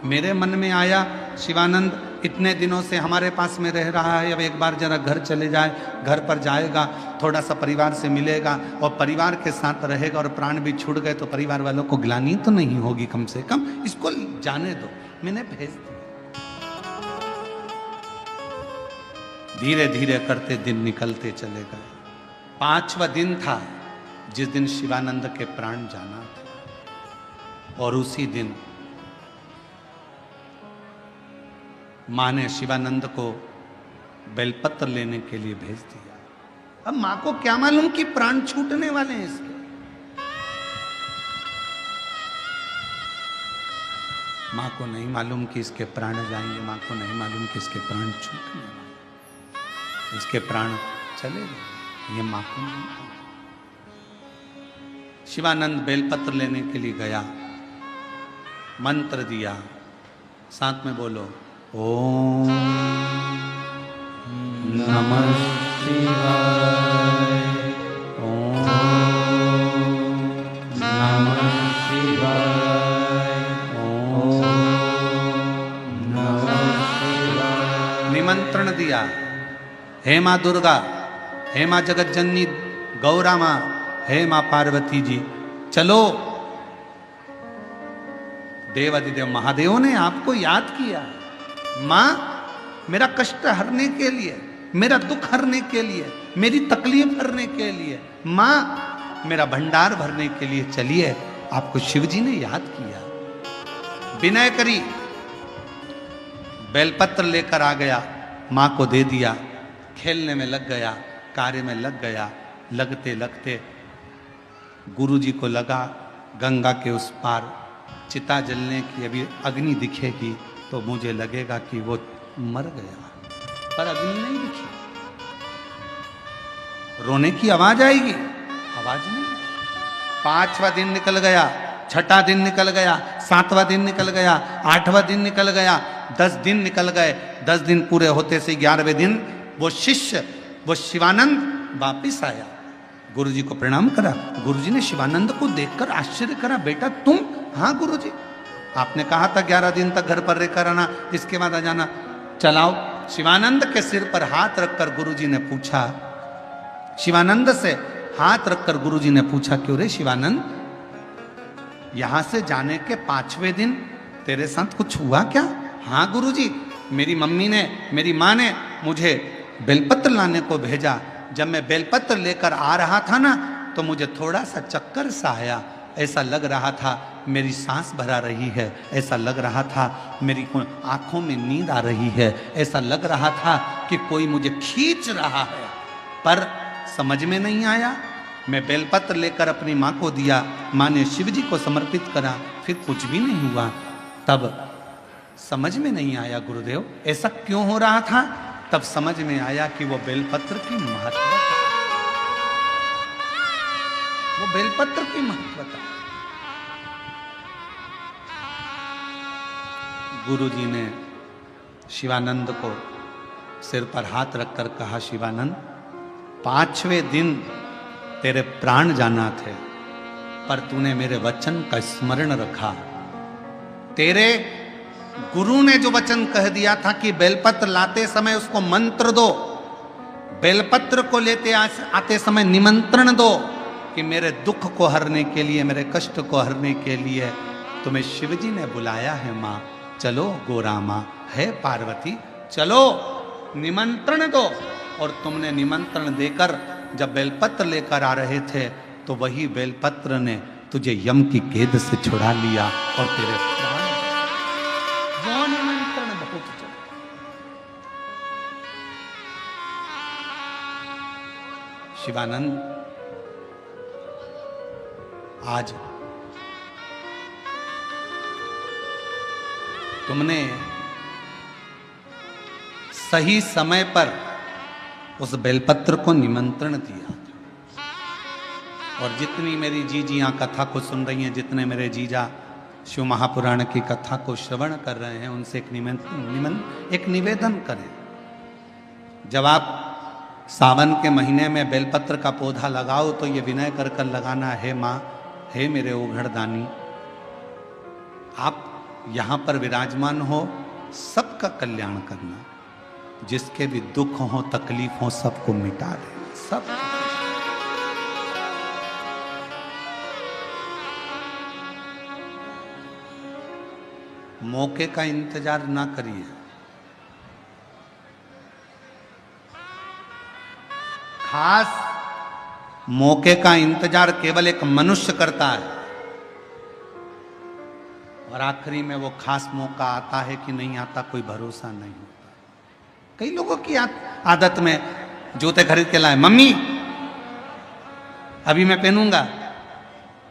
मेरे मन में आया, शिवानंद इतने दिनों से हमारे पास में रह रहा है, अब एक बार जरा घर चले जाए, घर पर जाएगा, थोड़ा सा परिवार से मिलेगा, और परिवार के साथ रहेगा, और प्राण भी छूट गए तो परिवार वालों को ग्लानि तो नहीं होगी, कम से कम इसको जाने दो। मैंने भेज दिया। धीरे धीरे करते दिन निकलते चले गए। 5वां दिन था जिस दिन शिवानंद के प्राण जाना था, और उसी दिन मां ने शिवानंद को बेलपत्र लेने के लिए भेज दिया। अब मां को क्या मालूम कि प्राण छूटने वाले हैं इसके। मां को नहीं मालूम कि इसके प्राण जाएंगे, मां को नहीं मालूम कि इसके प्राण छूटने वाले, इसके प्राण चले गए, ये मां को नहीं मालूम। शिवानंद बेलपत्र लेने के लिए गया, मंत्र दिया, साथ में बोलो, ओम नमः शिवाय, ओम नमः शिवाय, ओम। नमः शिवाय। निमंत्रण दिया, हे माँ दुर्गा, हे माँ जगत जननी गौरा माँ, हे माँ पार्वती जी, चलो। देवादिदेव महादेव ने आपको याद किया। माँ, मेरा कष्ट हरने के लिए, मेरा दुख हरने के लिए, मेरी तकलीफ हरने के लिए, माँ मेरा भंडार भरने के लिए चलिए। आपको शिवजी ने याद किया। विनय करी, बेलपत्र लेकर आ गया, माँ को दे दिया, खेलने में लग गया, कार्य में लग गया। लगते लगते गुरुजी को लगा गंगा के उस पार चिता जलने की अभी अग्नि दिखेगी तो मुझे लगेगा कि वो मर गया, पर अग्नि नहीं दिखी। रोने की आवाज आएगी, आवाज नहीं। 5वां दिन निकल गया, 6ठा दिन निकल गया, 7वां दिन निकल गया, 8वां दिन निकल गया, 10 दिन निकल गए। 10 दिन पूरे होते से 11वें दिन वो शिष्य, वो शिवानंद वापिस आया, गुरुजी को प्रणाम करा। गुरुजी ने शिवानंद को देखकर आश्चर्य करा, बेटा तुम? हाँ गुरुजी, आपने कहा था 11 दिन तक घर पर रहकर आना, इसके बाद आ जाना। चलाओ। शिवानंद के सिर पर हाथ रखकर गुरुजी ने पूछा, शिवानंद से हाथ रखकर गुरुजी ने पूछा, क्यों रे शिवानंद, यहां से जाने के 5वें दिन तेरे साथ कुछ हुआ क्या? हाँ गुरुजी, मेरी मम्मी ने, मेरी माँ ने मुझे बेलपत्र लाने को भेजा। जब मैं बेलपत्र लेकर आ रहा था ना, तो मुझे थोड़ा सा चक्कर सा आया। ऐसा लग रहा था मेरी सांस भरा रही है, ऐसा लग रहा था मेरी आंखों में नींद आ रही है, ऐसा लग रहा था कि कोई मुझे खींच रहा है, पर समझ में नहीं आया। मैं बेलपत्र लेकर अपनी माँ को दिया, माँ ने शिव जी को समर्पित करा, फिर कुछ भी नहीं हुआ। तब समझ में नहीं आया गुरुदेव ऐसा क्यों हो रहा था। तब समझ में आया कि वो बेलपत्र की महत्वता, वो बेलपत्र की महत्वता। गुरुजी ने शिवानंद को सिर पर हाथ रखकर कहा, शिवानंद 5वें दिन तेरे प्राण जाना थे, पर तूने मेरे वचन का स्मरण रखा। तेरे गुरु ने जो वचन कह दिया था कि बेलपत्र लाते समय उसको मंत्र दो, बेलपत्र को लेते आते समय निमंत्रण दो, कि मेरे दुख को हरने के लिए, मेरे कष्ट को हरने के लिए तुम्हें शिवजी ने बुलाया है। माँ चलो, गोरामा है पार्वती, चलो निमंत्रण दो। और तुमने निमंत्रण देकर जब बेलपत्र लेकर आ रहे थे, तो वही बेलपत्र ने तुझे यम की कैद से छुड़ा लिया और तेरे प्राण, वो निमंत्रण बहुत चला। शिवानंद आज तुमने सही समय पर उस बेलपत्र को निमंत्रण दिया, और जितनी मेरी जीजियां कथा को सुन रही हैं, जितने मेरे जीजा शिव महापुराण की कथा को श्रवण कर रहे हैं, उनसे एक निवेदन करें। जब आप सावन के महीने में बेलपत्र का पौधा लगाओ, तो ये विनय कर कर लगाना, है माँ, हे मेरे ओघड़दानी, आप यहाँ पर विराजमान हो, सबका कल्याण करना, जिसके भी दुख हो, तकलीफ हो, सबको मिटा देना, सब। मौके का इंतजार ना करिए। खास मौके का इंतजार केवल एक मनुष्य करता है, और आखिरी में वो खास मौका आता है कि नहीं आता, कोई भरोसा नहीं होता। कई लोगों की आदत में जूते खरीद के लाए, मम्मी अभी मैं पहनूंगा,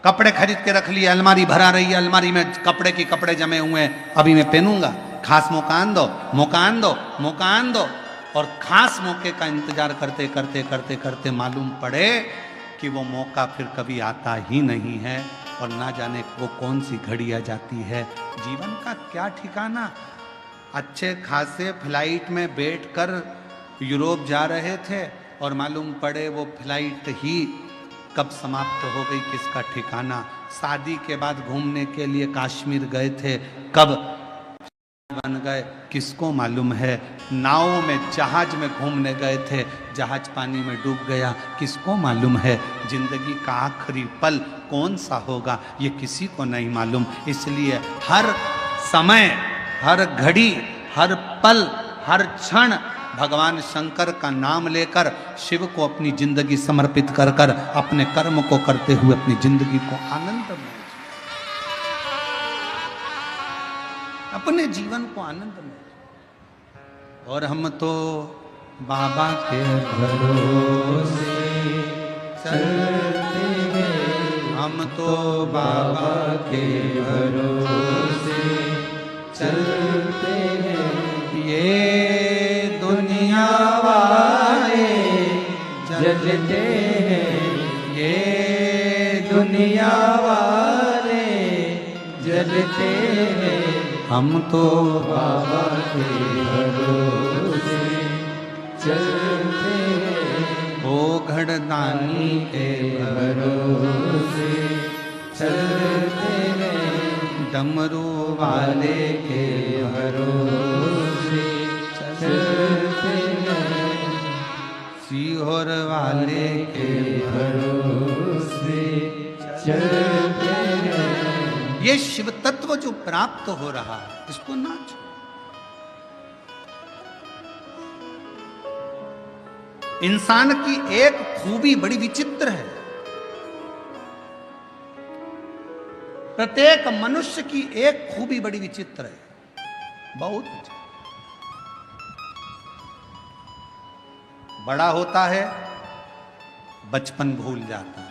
कपड़े खरीद के रख लिए, अलमारी भरा रही है, अलमारी में कपड़े की कपड़े जमे हुए हैं, अभी मैं पहनूंगा, खास मौका आन दो, मौका आन दो, मौका आन दो। और खास मौके का इंतजार करते करते करते करते मालूम पड़े कि वो मौका फिर कभी आता ही नहीं है, और ना जाने वो कौन सी घड़ी आ जाती है। जीवन का क्या ठिकाना। अच्छे खासे फ्लाइट में बैठकर यूरोप जा रहे थे, और मालूम पड़े वो फ्लाइट ही कब समाप्त हो गई, किसका ठिकाना। शादी के बाद घूमने के लिए कश्मीर गए थे, कब बन गए किसको मालूम है। नाव में, जहाज में घूमने गए थे, जहाज पानी में डूब गया, किसको मालूम है। जिंदगी का आखिरी पल कौन सा होगा, ये किसी को नहीं मालूम। इसलिए हर समय, हर घड़ी, हर पल, हर क्षण भगवान शंकर का नाम लेकर, शिव को अपनी जिंदगी समर्पित कर कर, अपने कर्म को करते हुए अपनी जिंदगी को आनंद में, अपने जीवन को आनंद में। और हम तो बाबा के भरोसे चलते हैं, हम तो बाबा के भरोसे चलते हैं। ये दुनिया वाले जलते हैं, ये दुनिया वाले जलते हैं, हम तो बाबा के भरोसे चलते ओ घड़दानी के भरोसे चलते हैं डमरू वाले के भरोसे चलते हैं सीहोर वाले के भरोसे चलते हैं। ये शिव तत्व जो प्राप्त हो रहा है इसको ना छोड़ो। इंसान की एक खूबी बड़ी विचित्र है। प्रत्येक मनुष्य की एक खूबी बड़ी विचित्र है, बहुत विचित्र। बड़ा होता है बचपन भूल जाता है,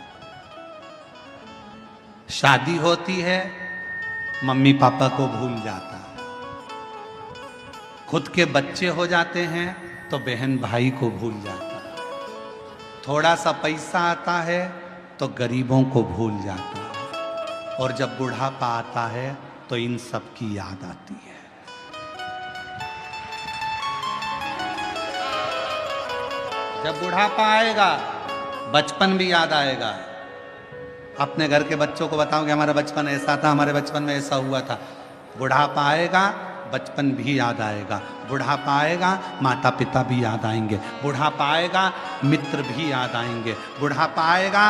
शादी होती है मम्मी पापा को भूल जाता है, खुद के बच्चे हो जाते हैं तो बहन भाई को भूल जाता है, थोड़ा सा पैसा आता है तो गरीबों को भूल जाता है, और जब बुढ़ापा आता है तो इन सब की याद आती है। जब बुढ़ापा आएगा बचपन भी याद आएगा। अपने घर के बच्चों को बताओ कि हमारा बचपन ऐसा था, हमारे बचपन में ऐसा हुआ था। बुढ़ापा आएगा बचपन भी याद आएगा, बुढ़ापा आएगा माता पिता भी याद आएंगे, बुढ़ापा आएगा मित्र भी याद आएंगे, बुढ़ापा आएगा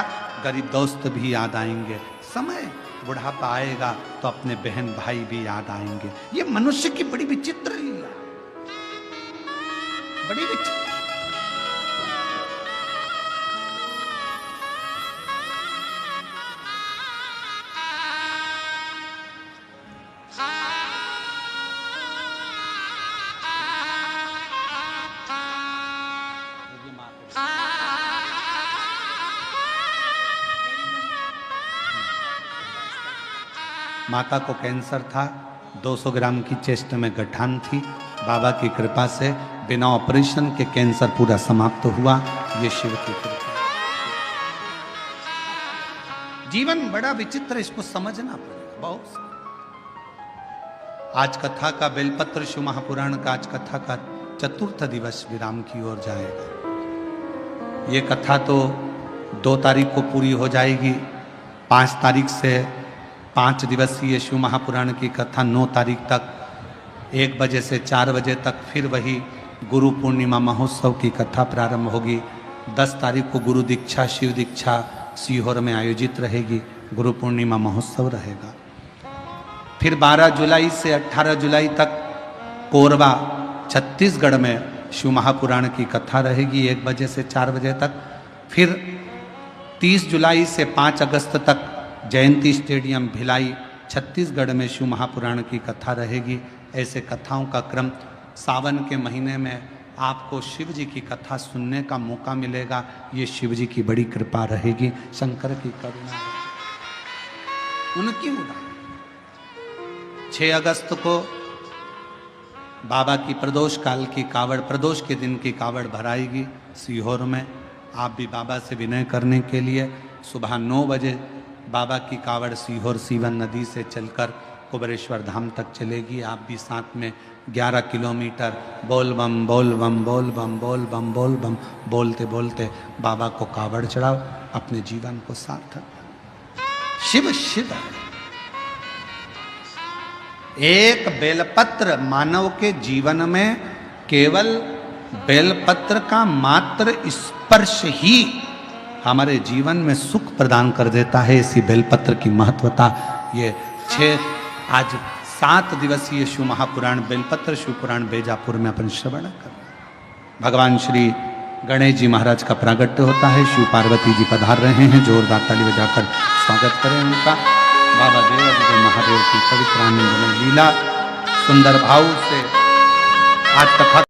गरीब दोस्त भी याद आएंगे। समय बुढ़ापा आएगा तो अपने बहन भाई भी याद आएंगे। ये मनुष्य की बड़ी विचित्र लीला, बड़ी विचित्र। माता को कैंसर था, 200 ग्राम की चेस्ट में गठान थी। बाबा की कृपा से बिना ऑपरेशन के कैंसर पूरा समाप्त हुआ। ये शिव की कृपा। जीवन बड़ा विचित्र, इसको समझना पड़ेगा बहुत। आज कथा का बेलपत्र शिव महापुराण का आज कथा का चतुर्थ दिवस विराम की ओर जाएगा। ये कथा तो 2 तारीख को पूरी हो जाएगी। 5 तारीख से 5 दिवसीय शिव महापुराण की कथा 9 तारीख तक 1 बजे से 4 बजे तक फिर वही गुरु पूर्णिमा महोत्सव की कथा प्रारंभ होगी। 10 तारीख को गुरु दीक्षा शिव दीक्षा सीहोर में आयोजित रहेगी, गुरु पूर्णिमा महोत्सव रहेगा। फिर 12 जुलाई से 18 जुलाई तक कोरबा छत्तीसगढ़ में शिव महापुराण की कथा रहेगी 1 बजे से 4 बजे तक। फिर 30 जुलाई से 5 अगस्त तक जयंती स्टेडियम भिलाई छत्तीसगढ़ में शिव महापुराण की कथा रहेगी। ऐसे कथाओं का क्रम, सावन के महीने में आपको शिव जी की कथा सुनने का मौका मिलेगा। ये शिव जी की बड़ी कृपा रहेगी, शंकर की करुणा रहेगी, उनकी उदाहरण। 6 अगस्त को बाबा की प्रदोष काल की कावड़, प्रदोष के दिन की कावड़ भराएगी सीहोर में। आप भी बाबा से विनय करने के लिए सुबह 9 बजे बाबा की कावड़ सीहोर सीवन नदी से चलकर कुबरेश्वर धाम तक चलेगी। आप भी साथ में 11 किलोमीटर बोल बम बोल बम बोल बम बोल बम बोल बम बोलते बोलते बाबा को कावड़ चढ़ाओ, अपने जीवन को सार्थक। शिव शिव एक बेलपत्र, मानव के जीवन में केवल बेलपत्र का मात्र स्पर्श ही हमारे जीवन में सुख प्रदान कर देता है। इसी बेलपत्र की महत्वता ये 7 दिवसीय शिव महापुराण बेलपत्र शिव पुराण बेजापुर में अपन श्रवण कर। भगवान श्री गणेश जी महाराज का प्रागट्य होता है, शिव पार्वती जी पधार रहे हैं। जोरदार ताली बजाकर स्वागत करें उनका। बाबा देव महादेव की पवित्र आनंदमय लीला सुंदर भाव से आज कथा